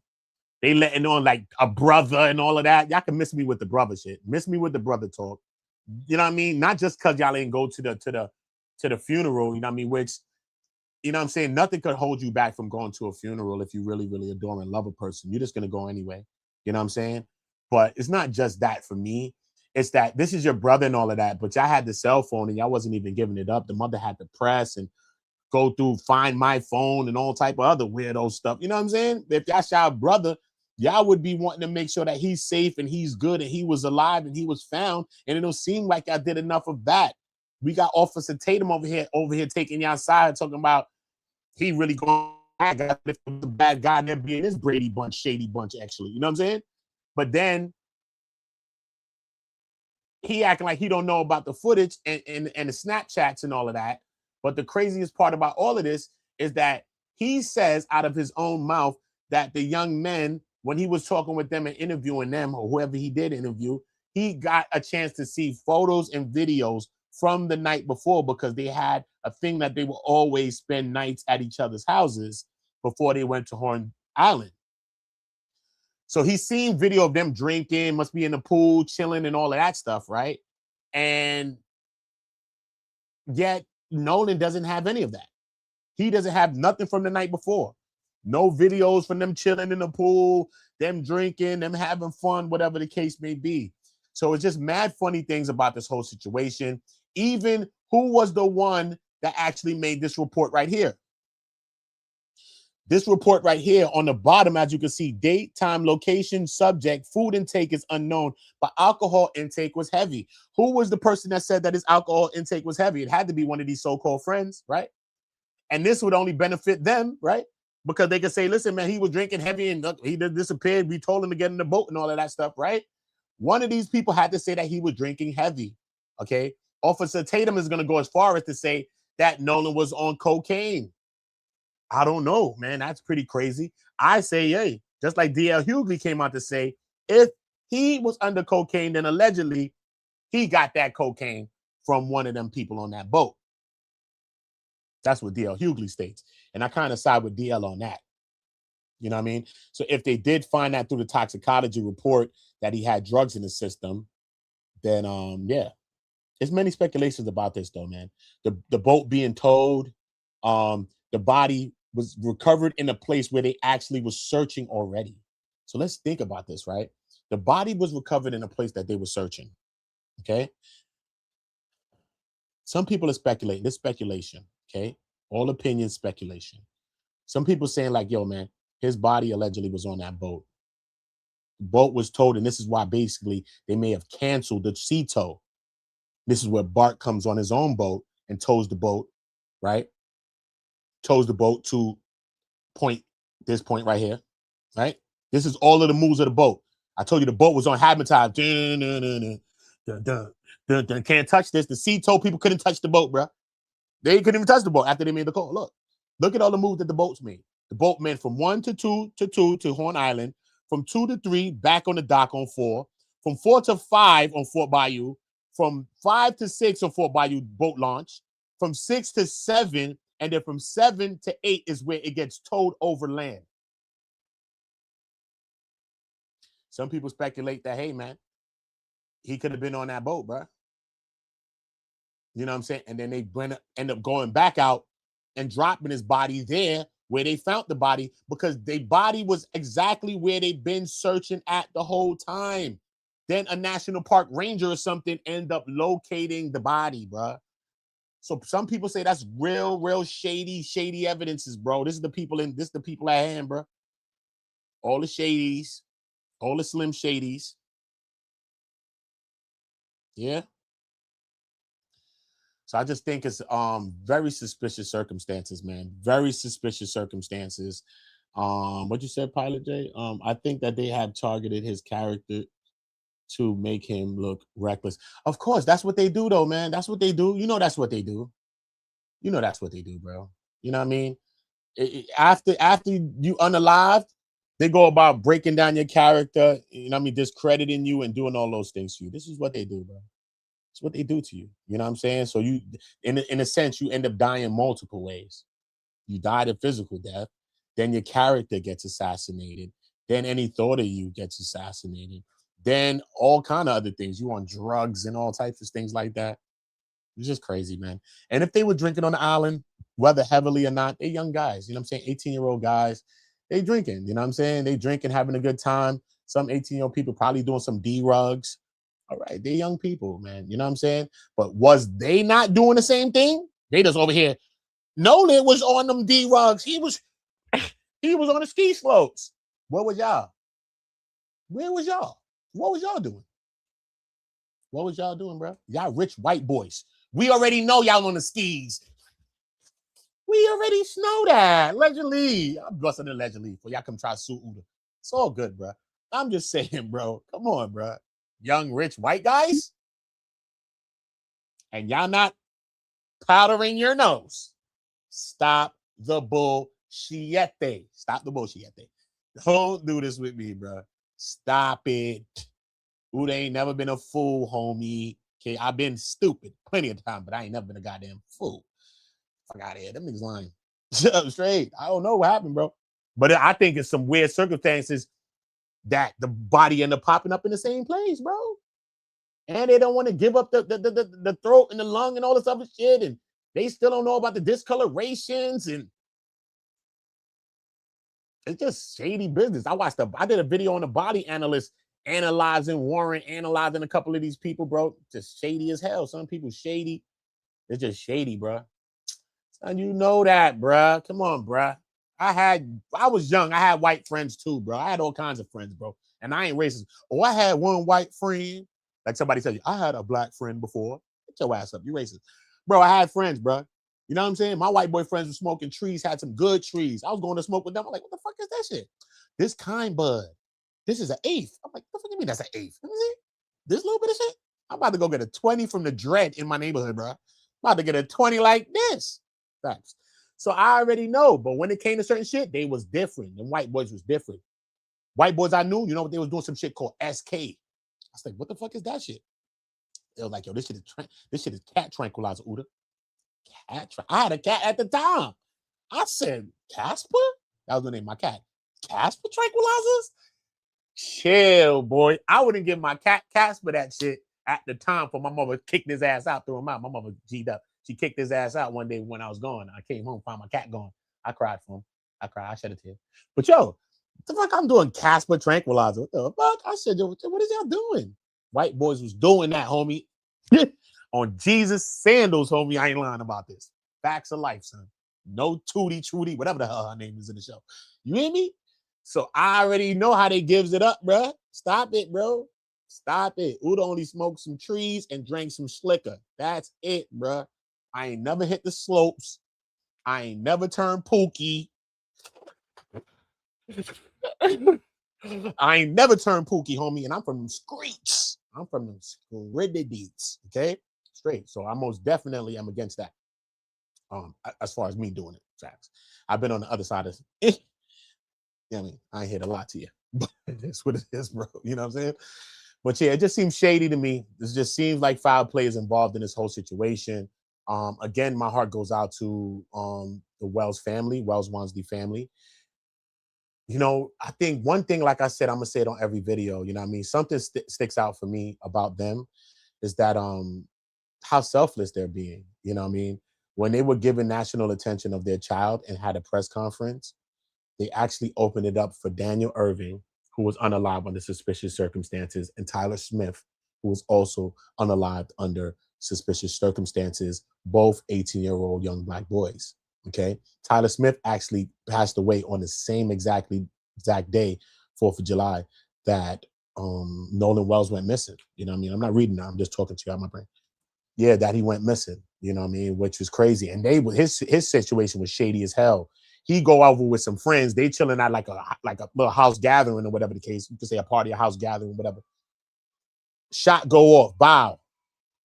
S1: they letting on like a brother and all of that. Y'all can miss me with the brother shit. Miss me with the brother talk. You know what I mean? Not just because y'all ain't go to the funeral, you know what I mean? Which, you know what I'm saying? Nothing could hold you back from going to a funeral if you really, really adore and love a person. You're just gonna go anyway. You know what I'm saying? But it's not just that for me. It's that this is your brother and all of that, but y'all had the cell phone and y'all wasn't even giving it up. The mother had to press, and go through Find My Phone and all type of other weirdo stuff. You know what I'm saying? If that's y'all brother, y'all would be wanting to make sure that he's safe and he's good and he was alive and he was found. And it don't seem like I did enough of that. We got Officer Tatum over here taking y'all side, talking about he really going the bad guy there being this Brady bunch, shady bunch, actually. You know what I'm saying? But then he acting like he don't know about the footage and the Snapchats and all of that. But the craziest part about all of this is that he says out of his own mouth that the young men, when he was talking with them and interviewing them, or whoever he did interview, he got a chance to see photos and videos from the night before, because they had a thing that they would always spend nights at each other's houses before they went to Horn Island. So he's seen video of them drinking, must be in the pool, chilling, and all of that stuff, right? And yet Nolan doesn't have any of that. He doesn't have nothing from the night before. No videos from them chilling in the pool, them drinking, them having fun, whatever the case may be. So it's just mad funny things about this whole situation. Even who was the one that actually made this report right here? This report right here on the bottom, as you can see, date, time, location, subject, food intake is unknown, but alcohol intake was heavy. Who was the person that said that his alcohol intake was heavy? It had to be one of these so-called friends, right? And this would only benefit them, right? Because they could say, listen, man, he was drinking heavy and he disappeared. We told him to get in the boat and all of that stuff, right? One of these people had to say that he was drinking heavy, okay? Officer Tatum is going to go as far as to say that Nolan was on cocaine. I don't know, man. That's pretty crazy. I say, hey, just like D.L. Hughley came out to say, if he was under cocaine, then allegedly he got that cocaine from one of them people on that boat. That's what D.L. Hughley states. And I kind of side with D.L. on that. You know what I mean? So if they did find that through the toxicology report that he had drugs in the system, then yeah. There's many speculations about this though, man. The boat being towed, the body was recovered in a place where they actually was searching already. So let's think about this, right? The body was recovered in a place that they were searching. Okay. Some people are speculating. This speculation. Okay. All opinions, speculation. Some people saying like, yo, man, his body allegedly was on that boat. The boat was towed, and this is why basically they may have canceled the sea tow. This is where Bart comes on his own boat and tows the boat, right? Tows the boat to this point right here, right? This is all of the moves of the boat. I told you the boat was on hypnotize. Can't touch this. The sea tow people couldn't touch the boat, bro. They couldn't even touch the boat after they made the call. Look at all the moves that the boats made. The boat went from 1 to 2 to 2 to Horn Island, from 2 to 3 back on the dock on 4, from 4 to 5 on Fort Bayou, from 5 to 6 on Fort Bayou boat launch, from 6 to 7, and then from 7 to 8 is where it gets towed over land. Some people speculate that, hey, man, he could have been on that boat, bro. You know what I'm saying? And then they end up going back out and dropping his body there where they found the body, because the body was exactly where they've been searching at the whole time. Then a national park ranger or something end up locating the body, bro. So some people say that's real shady evidences, bro. This is the people at hand, bro. All the shadies, all the slim shadies. Yeah. So I just think it's very suspicious circumstances, man. Very suspicious circumstances. What you said, Pilot J? I think that they have targeted his character to make him look reckless. Of course, that's what they do, though, man. That's what they do. You know, that's what they do. You know, that's what they do, bro. You know what I mean? After you unalived, they go about breaking down your character. You know what I mean? Discrediting you and doing all those things to you. This is what they do, bro. It's what they do to you. You know what I'm saying? So you, in a sense, you end up dying multiple ways. You died a physical death, then your character gets assassinated, then any thought of you gets assassinated, then all kind of other things. You on drugs and all types of things like that. It's just crazy, man. And if they were drinking on the island, whether heavily or not, they're young guys. You know what I'm saying? 18-year-old guys, they drinking. You know what I'm saying? They drinking, having a good time. Some 18-year-old people probably doing some D-rugs. All right, they're young people, man. You know what I'm saying? But was they not doing the same thing? They just over here Nolan was on them D-rugs. He was on the ski slopes. What was y'all? Where was y'all? What was y'all doing? What was y'all doing, bro? Y'all rich white boys. We already know y'all on the skis. We already know that. Allegedly. I'm busting allegedly for y'all come try to sue Uda. It's all good, bro. I'm just saying, bro. Come on, bro. Young, rich white guys. And y'all not powdering your nose. Stop the bullshit. Stop the bullshit. Don't do this with me, bro. Stop it. Uda ain't never been a fool, homie. Okay, I've been stupid plenty of time, but I ain't never been a goddamn fool. Fuck out of here. Them niggas lying. Straight. I don't know what happened, bro. But I think it's some weird circumstances that the body end up popping up in the same place, bro. And they don't want to give up the throat and the lung and all this other shit. And they still don't know about the discolorations. And it's just shady business. I did a video on the body analyst analyzing Warren, analyzing a couple of these people, bro. Just shady as hell. Some people shady. It's just shady, bro. And you know that, bro. Come on, bro. I was young. I had white friends too, bro. I had all kinds of friends, bro. And I ain't racist. Oh, I had one white friend. Like somebody said, I had a black friend before. Get your ass up. You racist. Bro, I had friends, bro. You know what I'm saying? My white boy friends were smoking trees, had some good trees. I was going to smoke with them. I'm like, what the fuck is that shit? This kind bud. This is an eighth. I'm like, what the fuck do you mean that's an eighth? Let me see. This little bit of shit? I'm about to go get a 20 from the dread in my neighborhood, bro. I'm about to get a 20 like this. Facts. So I already know, but when it came to certain shit, they was different. And white boys was different. White boys I knew, you know what, they was doing some shit called SK. I was like, what the fuck is that shit? They was like, yo, this shit is cat tranquilizer, Uda. I had a cat at the time. I said, Casper? That was the name of my cat. Casper tranquilizers? Chill, boy. I wouldn't give my cat Casper that shit at the time for my mother kicked his ass out, threw him out. My mother G'd up. She kicked his ass out one day when I was gone. I came home, found my cat gone. I cried for him. I cried. I shed a tear. But yo, what the fuck I'm doing Casper tranquilizer? What the fuck? I said, yo, what is y'all doing? White boys was doing that, homie. On Jesus sandals, homie. I ain't lying about this. Facts of life, son. No Tootie, whatever the hell her name is in the show. You hear me? So I already know how they gives it up, bro. Stop it, bro. Stop it. Uda only smoked some trees and drank some slicker. That's it, bro. I ain't never hit the slopes. I ain't never turned pookie. I ain't never turned pookie, homie. And I'm from them streets. I'm from them scriddities, okay? Straight. So I most definitely am against that. As far as me doing it, facts. I've been on the other side of it. I mean, I ain't hit a lot to you, but it's what it is, bro. You know what I'm saying? But yeah, it just seems shady to me. This just seems like foul play is involved in this whole situation. Again, my heart goes out to the Wells family, Wells Wansley family. You know, I think one thing, like I said, I'm gonna say it on every video. You know what I mean? Something sticks out for me about them is that how selfless they're being. You know what I mean? When they were given national attention of their child and had a press conference, they actually opened it up for Daniel Irving, who was unalived under suspicious circumstances, and Tyler Smith, who was also unalived under suspicious circumstances, both 18-year-old young black boys. Okay. Tyler Smith actually passed away on the same exact day, 4th of July, that Nolan Wells went missing. You know what I mean? I'm not reading now. I'm just talking to you out of my brain. Yeah, that he went missing, you know what I mean? Which was crazy. And his situation was shady as hell. He go over with some friends. They chilling at like a little house gathering or whatever the case. You could say a party, a house gathering, whatever. Shot go off. Bow.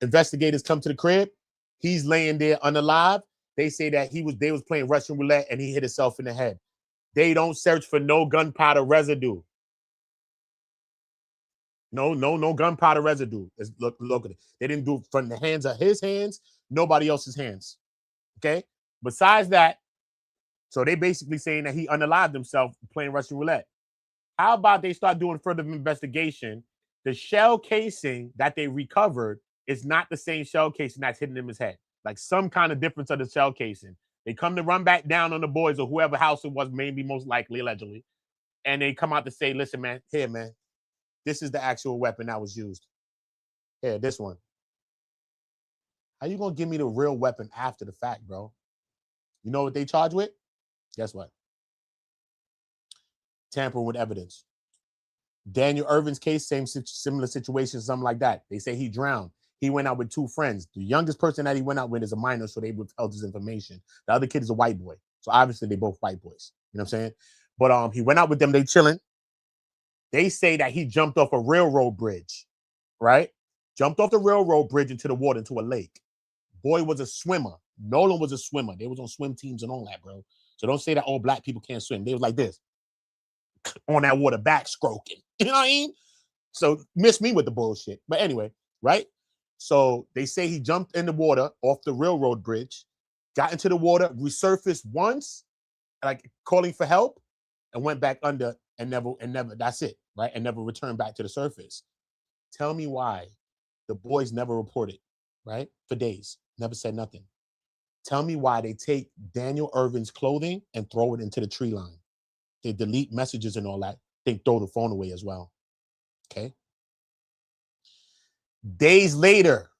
S1: Investigators come to the crib. He's laying there unalive. They say that they was playing Russian roulette and he hit himself in the head. They don't search for no gunpowder residue. No gunpowder residue. Look at it. They didn't do it from the hands of his hands, nobody else's hands. Okay. Besides that, so they basically saying that he unalived himself playing Russian roulette. How about they start doing further investigation? The shell casing that they recovered is not the same shell casing that's hitting him in his head. Like some kind of difference of the shell casing. They come to run back down on the boys or whoever house it was, maybe most likely, allegedly. And they come out to say, listen, man, here, man, this is the actual weapon that was used. Here, this one. How you gonna give me the real weapon after the fact, bro? You know what they charged with? Guess what? Tampering with evidence. Daniel Irvin's case, similar situation, something like that. They say he drowned. He went out with 2 friends. The youngest person that he went out with is a minor, so they withheld his information. The other kid is a white boy. So obviously they both white boys. You know what I'm saying? But he went out with them, they chilling. They say that he jumped off a railroad bridge, right? Jumped off the railroad bridge into the water, into a lake. Boy was a swimmer. Nolan was a swimmer. They was on swim teams and all that, bro. So don't say that all black people can't swim. They was like this on that water, backstroking. You know what I mean? So miss me with the bullshit. But anyway, right? So they say he jumped in the water off the railroad bridge, got into the water, resurfaced once, like calling for help, and went back under and never, that's it, right? And never returned back to the surface. Tell me why the boys never reported, right? For days, never said nothing. Tell me why they take Daniel Irvin's clothing and throw it into the tree line. They delete messages and all that. They throw the phone away as well. Okay. Days later,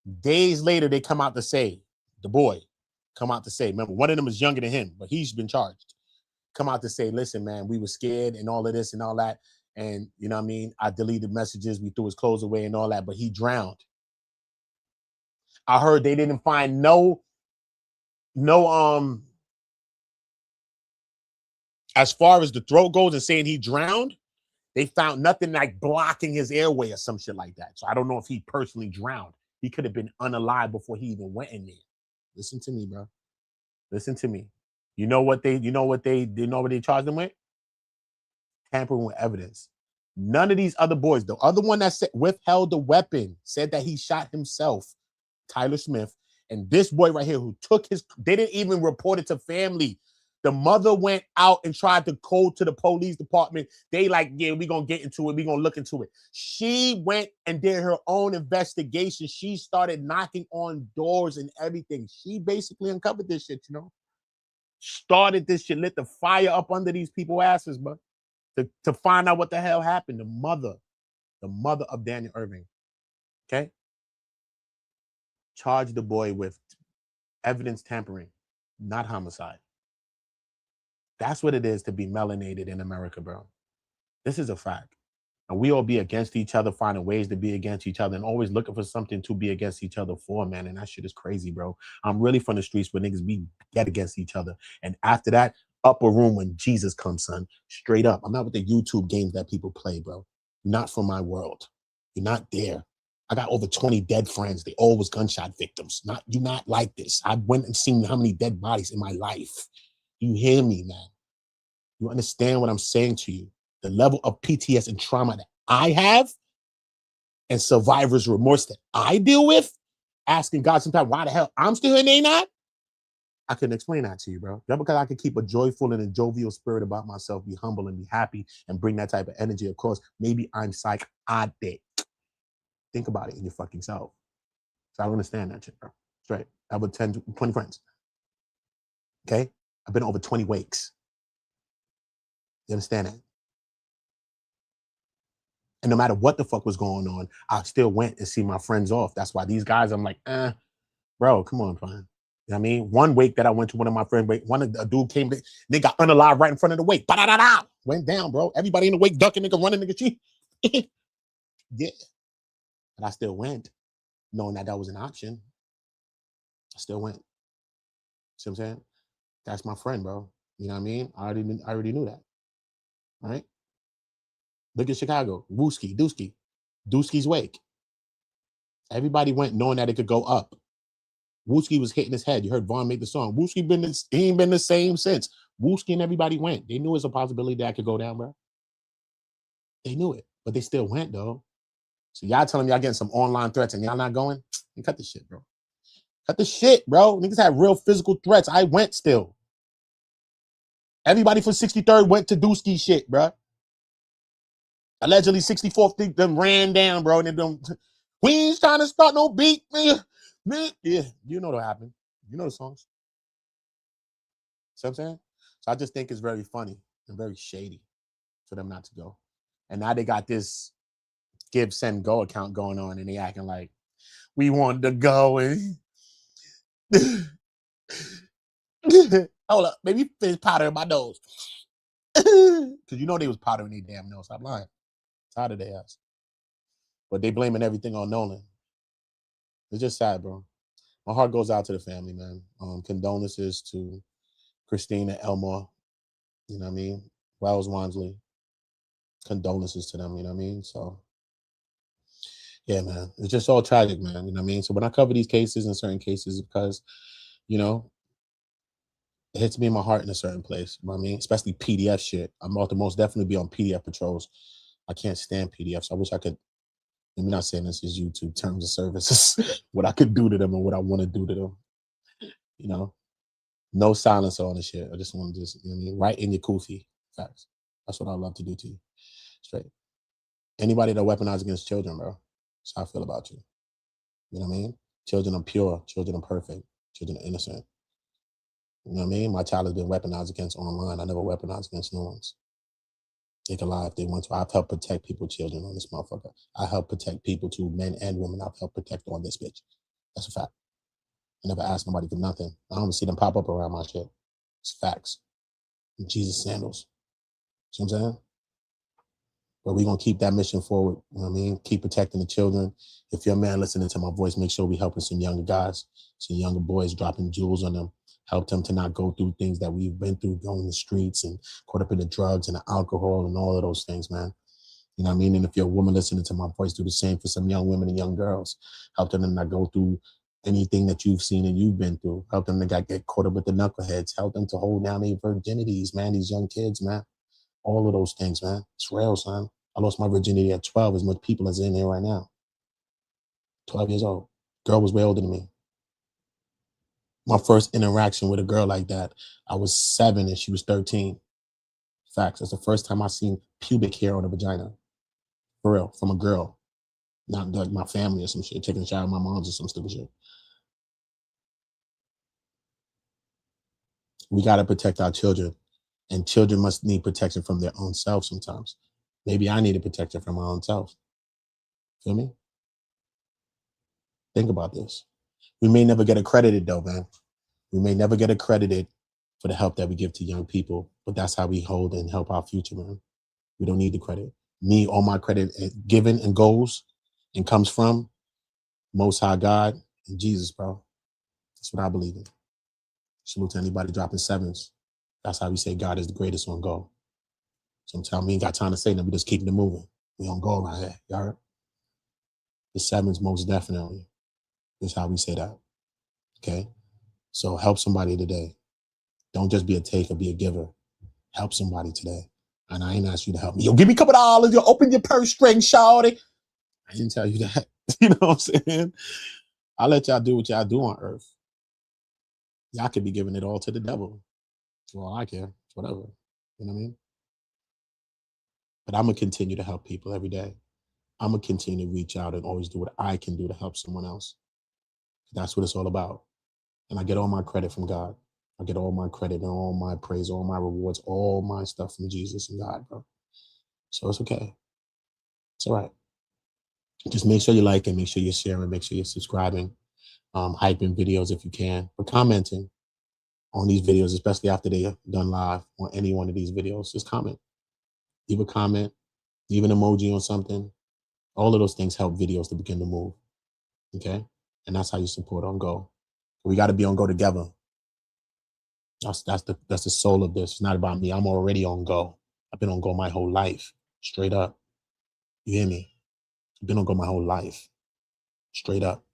S1: they come out to say, the boy come out to say, remember, one of them is younger than him, but he's been charged. Come out to say, listen, man, we were scared and all of this and all that. And you know what I mean? I deleted messages. We threw his clothes away and all that, but he drowned. I heard they didn't find no, as far as the throat goes and saying he drowned, they found nothing like blocking his airway or some shit like that. So I don't know if he personally drowned. He could have been unalive before he even went in there. Listen to me, bro. Listen to me. You know what they charged him with? Tampering with evidence. None of these other boys, the other one that withheld the weapon, said that he shot himself, Tyler Smith, and this boy right here who took they didn't even report it to family. The mother went out and tried to call to the police department. They like, yeah, we're going to get into it. We're going to look into it. She went and did her own investigation. She started knocking on doors and everything. She basically uncovered this shit, you know. Started this shit, lit the fire up under these people's asses, bro. To find out what the hell happened. The mother of Daniel Irvin, okay? Charged the boy with evidence tampering, not homicide. That's what it is to be melanated in America, bro. This is a fact. And we all be against each other, finding ways to be against each other and always looking for something to be against each other for, man. And that shit is crazy, bro. I'm really from the streets where niggas be get against each other. And after that, upper room when Jesus comes, son. Straight up. I'm not with the YouTube games that people play, bro. You're not from my world. You're not there. I got over 20 dead friends. They all was gunshot victims. You're not like this. I went and seen how many dead bodies in my life. You hear me, man? You understand what I'm saying to you? The level of PTSD and trauma that I have and survivor's remorse that I deal with, asking God sometimes why the hell I'm still here and they not? I couldn't explain that to you, bro. Just because I can keep a joyful and a jovial spirit about myself, be humble and be happy and bring that type of energy across, maybe I'm psychotic. Think about it in your fucking self. So I don't understand that shit, bro. Straight. I have 10, 20 friends. Okay? I've been over 20 wakes. You understand that? And no matter what the fuck was going on, I still went and see my friends off. That's why these guys, I'm like, bro, come on, fine. You know what I mean? One wake that I went to, one of my friends, a dude came, they got unalive right in front of the wake. Ba-da-da-da! Went down, bro. Everybody in the wake ducking, nigga, running, nigga. Yeah. But I still went, knowing that was an option. I still went. See what I'm saying? That's my friend, bro. You know what I mean? I already knew that. All right? Look at Chicago. Dooski's wake. Everybody went knowing that it could go up. Wooski was hitting his head. You heard Vaughn make the song. He ain't been the same since. Wooski and everybody went. They knew it was a possibility that I could go down, bro. They knew it, but they still went, though. So y'all telling me y'all getting some online threats and y'all not going? You cut the shit, bro. Cut the shit, bro. Niggas had real physical threats. I went still. Everybody from 63rd went to Dooski shit, bro. Allegedly 64th them ran down, bro. And they don't. We ain't trying to start no beat, nigga. Yeah, you know what happened. You know the songs. See what I'm saying? So I just think it's very funny and very shady for them not to go. And now they got this GiveSendGo account going on and they acting like we wanted to go and Hold up, maybe finish powdering my nose. Because you know they was powdering their damn nose. I'm lying. Tired of their ass. But they blaming everything on Nolan. It's just sad, bro. My heart goes out to the family, man. Condolences to Christine and Elmore. You know what I mean? Wells Wansley. Condolences to them, you know what I mean? So, yeah, man. It's just all tragic, man. You know what I mean? So when I cover these cases and certain cases, because, you know, it hits me in my heart in a certain place. You know what I mean? Especially PDF shit. I'm about to most definitely be on PDF patrols. I can't stand PDFs. I wish I could. Let me not saying this is YouTube terms of services. What I could do to them and what I want to do to them. You know, no silence on the shit. I just want to just, you know what I mean? Right in your kufi. Facts. That's what I love to do to you. Straight. Anybody that weaponize against children, bro. That's how I feel about you. You know what I mean? Children are pure. Children are perfect. Children are innocent. You know what I mean? My child has been weaponized against online. I never weaponized against no one's. They can lie if they want to. I've helped protect people, children on this motherfucker. I help protect people too, men and women. I've helped protect on this bitch. That's a fact. I never asked nobody for nothing. I don't see them pop up around my shit. It's facts. And Jesus sandals. See what I'm saying? But we're going to keep that mission forward. You know what I mean? Keep protecting the children. If you're a man listening to my voice, make sure we helping some younger guys, some younger boys, dropping jewels on them. Help them to not go through things that we've been through, going in the streets and caught up in the drugs and the alcohol and all of those things, man. You know what I mean? And if you're a woman listening to my voice, do the same for some young women and young girls. Help them to not go through anything that you've seen and you've been through. Help them to get caught up with the knuckleheads. Help them to hold down their virginities, man. These young kids, man. All of those things, man. It's real, son. I lost my virginity at 12, as much people as in here right now. 12 years old. Girl was way older than me. My first interaction with a girl like that, I was 7 and she was 13. Facts. That's the first time I seen pubic hair on a vagina. For real, from a girl. Not like my family or some shit, taking a shower with my mom's or some stupid shit. We got to protect our children. And children must need protection from their own self sometimes. Maybe I need a protection from my own self. Feel me? Think about this. We may never get accredited though, man. We may never get accredited for the help that we give to young people, but that's how we hold and help our future, man. We don't need the credit. Me, all my credit given and goes and comes from Most High God and Jesus, bro. That's what I believe in. Salute to anybody dropping sevens. That's how we say God is the greatest on go. Sometimes we ain't got time to say that. We just keep it moving. We don't go around here. Y'all heard? The sevens most definitely. That's how we say that. Okay? So help somebody today. Don't just be a taker, be a giver. Help somebody today. And I ain't asked you to help me. Yo, give me a couple dollars. Yo, open your purse string, shawty. I didn't tell you that. You know what I'm saying? I'll let y'all do what y'all do on earth. Y'all could be giving it all to the devil. Well, I care. It's whatever. You know what I mean? But I'm going to continue to help people every day. I'm going to continue to reach out and always do what I can do to help someone else. That's what it's all about. And I get all my credit from God. I get all my credit and all my praise, all my rewards, all my stuff from Jesus and God, bro. So it's okay. It's all right. Just make sure you like it, make sure you're sharing, make sure you're subscribing, hyping videos if you can, but commenting on these videos, especially after they're done live on any one of these videos. Just comment. Leave a comment, leave an emoji on something. All of those things help videos to begin to move. Okay? And that's how you support On Go. We got to be on Go together. That's the soul of this. It's not about me. I'm already on Go. I've been on Go my whole life. Straight up. You hear me? I've been on Go my whole life. Straight up.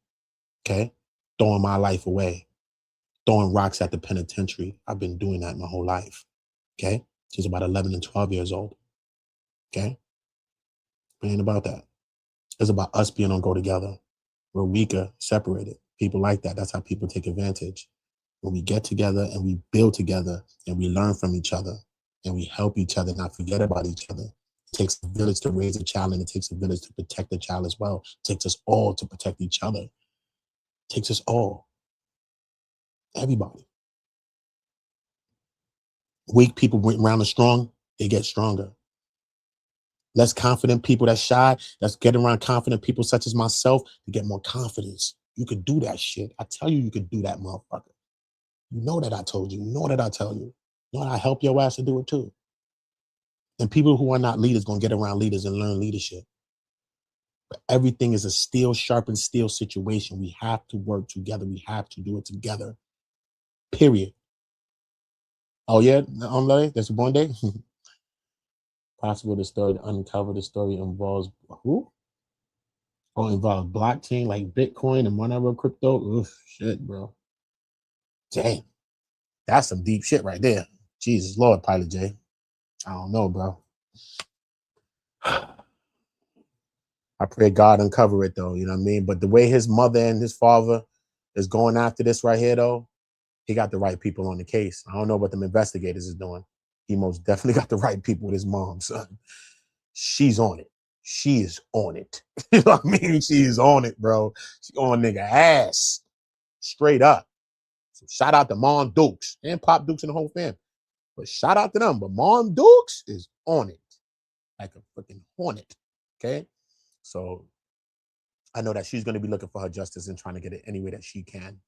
S1: Okay? Throwing my life away. Throwing rocks at the penitentiary. I've been doing that my whole life. Okay? Since about 11 and 12 years old. Okay? It ain't about that. It's about us being on Go together. We're weaker, separated. People like that. That's how people take advantage. When we get together and we build together and we learn from each other and we help each other, not forget about each other. It takes a village to raise a child and it takes a village to protect the child as well. It takes us all to protect each other. It takes us all. Everybody. Weak people around the strong, they get stronger. Less confident people that's shy, that's getting around confident people such as myself to get more confidence. You could do that shit. I tell you, you could do that, motherfucker. You know that I told you. You know that I tell you. You know that I help your ass to do it too. And people who are not leaders going to get around leaders and learn leadership. But everything is a steel sharpened steel situation. We have to work together. We have to do it together. Period. Oh yeah, that's a born day. Possible the story to uncover the story involves who? Oh, involves blockchain like Bitcoin and whatever crypto. Oof, shit, bro. Damn, that's some deep shit right there. Jesus Lord, Pilot J. I don't know, bro. I pray God uncover it though, you know what I mean? But the way his mother and his father is going after this right here though, he got the right people on the case. I don't know what them investigators is doing. He most definitely got the right people with his mom, son. She's on it. She is on it. You know what I mean? She is on it, bro. She on nigga ass. Straight up. So shout out to Mom Dukes and Pop Dukes and the whole fam. But shout out to them. But Mom Dukes is on it. Like a freaking hornet. Okay? So I know that she's going to be looking for her justice and trying to get it any way that she can.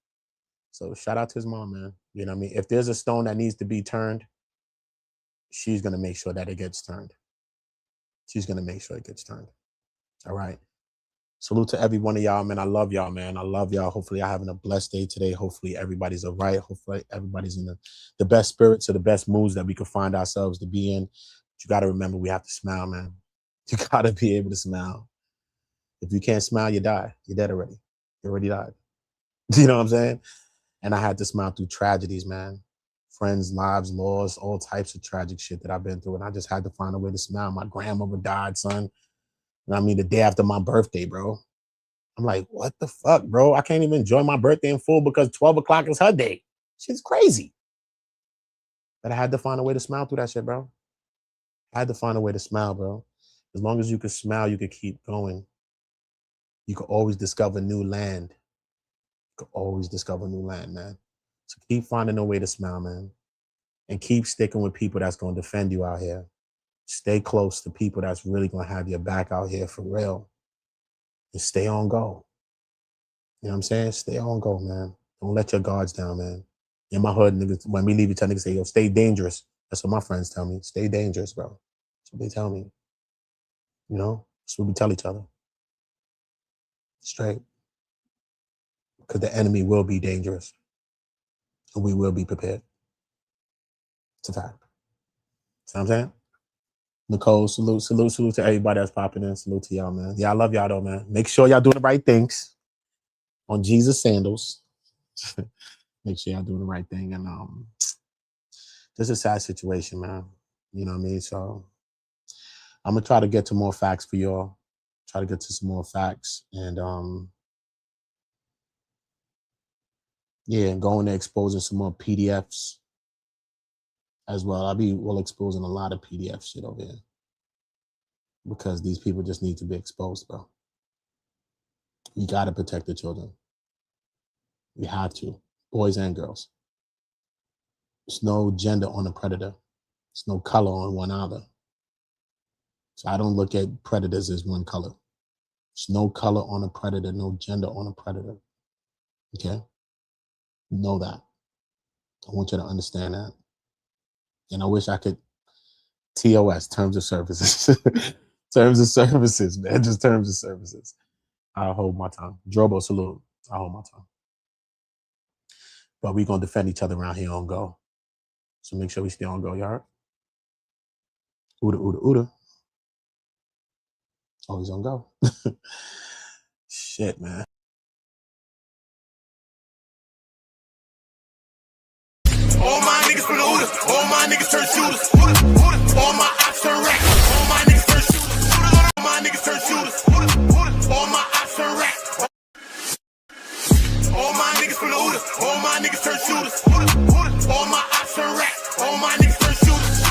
S1: So shout out to his mom, man. You know what I mean? If there's a stone that needs to be turned, she's going to make sure that it gets turned. She's going to make sure it gets turned. All right. Salute to every one of y'all, man. I love y'all, man. I love y'all. Hopefully, y'all having a blessed day today. Hopefully, everybody's all right. Hopefully, everybody's in the best spirits or the best moods that we can find ourselves to be in. But you got to remember, we have to smile, man. You got to be able to smile. If you can't smile, you die. You're dead already. You already died. You know what I'm saying? And I had to smile through tragedies, man. Friends, lives, laws, all types of tragic shit that I've been through. And I just had to find a way to smile. My grandmother died, son. And I mean, the day after my birthday, bro. I'm like, what the fuck, bro? I can't even enjoy my birthday in full because 12 o'clock is her day. Shit's crazy. But I had to find a way to smile through that shit, bro. I had to find a way to smile, bro. As long as you could smile, you could keep going. You could always discover new land. You could always discover new land, man. So keep finding a way to smile, man. And keep sticking with people that's going to defend you out here. Stay close to people that's really going to have your back out here for real. And stay on go. You know what I'm saying? Stay on go, man. Don't let your guards down, man. In my hood, niggas, when we leave each other, niggas say, yo, stay dangerous. That's what my friends tell me. Stay dangerous, bro. That's what they tell me. You know? That's what we tell each other. Straight. Because the enemy will be dangerous. And we will be prepared. It's a fact. See what I'm saying? Nicole, salute to everybody that's popping in. Salute to y'all, man. Yeah, I love y'all though, man. Make sure y'all doing the right things on Jesus sandals. Make sure y'all doing the right thing. And this is a sad situation, man. You know what I mean? So I'm gonna try to get to more facts for y'all. Try to get to some more facts. And yeah, going to exposing some more PDFs as well. I'll be exposing a lot of PDF shit over here because these people just need to be exposed, bro. You got to protect the children. We have to, boys and girls. There's no gender on a predator. There's no color on one either. So I don't look at predators as one color. There's no color on a predator, no gender on a predator. Okay? Know that. I want you to understand that. And I wish I could TOS, terms of services. Terms of services, man. Just terms of services. I'll hold my tongue. Drobo, salute. I'll hold my tongue. But we're going to defend each other around here on go. So make sure we stay on go, y'all heard? Ooda, ooda, ooda. Always on go. Shit, man.
S2: All my niggas from the Ooda. All my niggas turn shooters. All my ops turn racks. All my niggas turn shooters. All my niggas turn shooters. All my ops turn racks. All my niggas from the Ooda. All my niggas turn shooters. All my ops turn racks. All my niggas turn shooters.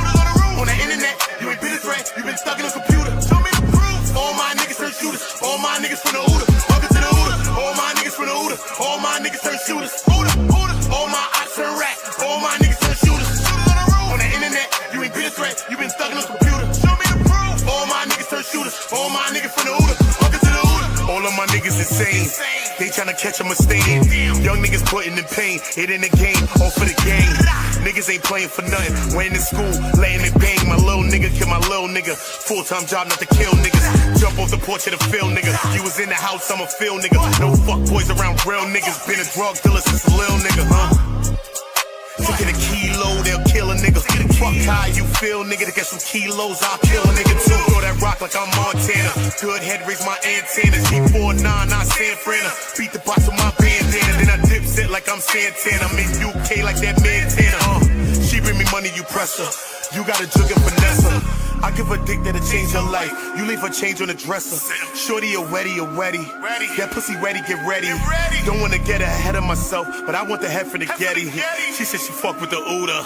S2: On the internet, you ain't been a threat. You been stuck in a computer. Show me the proof. All my niggas turn shooters. All my niggas from the Ooda. Welcome to the Ooda. All my niggas from the Ooda. All my niggas turn shooters. All my ops turn racks. All my niggas turn shooters. On the internet, you ain't been a threat. You been stuck in a computer. Show me the proof. All my niggas turn shooters. All my niggas from the Ooda. Welcome to the Ooda. All of my niggas insane. They tryna catch catch 'em a stain. Young niggas putting in pain, it in the game, all for the game. Niggas ain't playing for nothing. Went in school, laying in pain. My little nigga kill my little nigga. Full-time job not to kill niggas. Jump off the porch of the field, nigga. You was in the house, I'm a field nigga. No fuck boys around real niggas. Been a drug dealer since a little nigga, huh? To get a kilo, they'll kill a nigga. Fuck how you feel, nigga. To get some kilos, I'll kill a nigga too. Throw that rock like I'm Montana. Good head, raise my antennas. G49, not San Fran. Beat the box with my bandana. Then I dip set like I'm Santana. I'm in UK like that Montana. She bring me money, you press her. You got a jug and finesse her. I give a dick that'll change your life. You leave her change on the dresser. Shorty, a wetty, a wetty. That pussy ready, get ready. Don't wanna get ahead of myself, but I want the head for the Getty. She said she fuck with the Uda.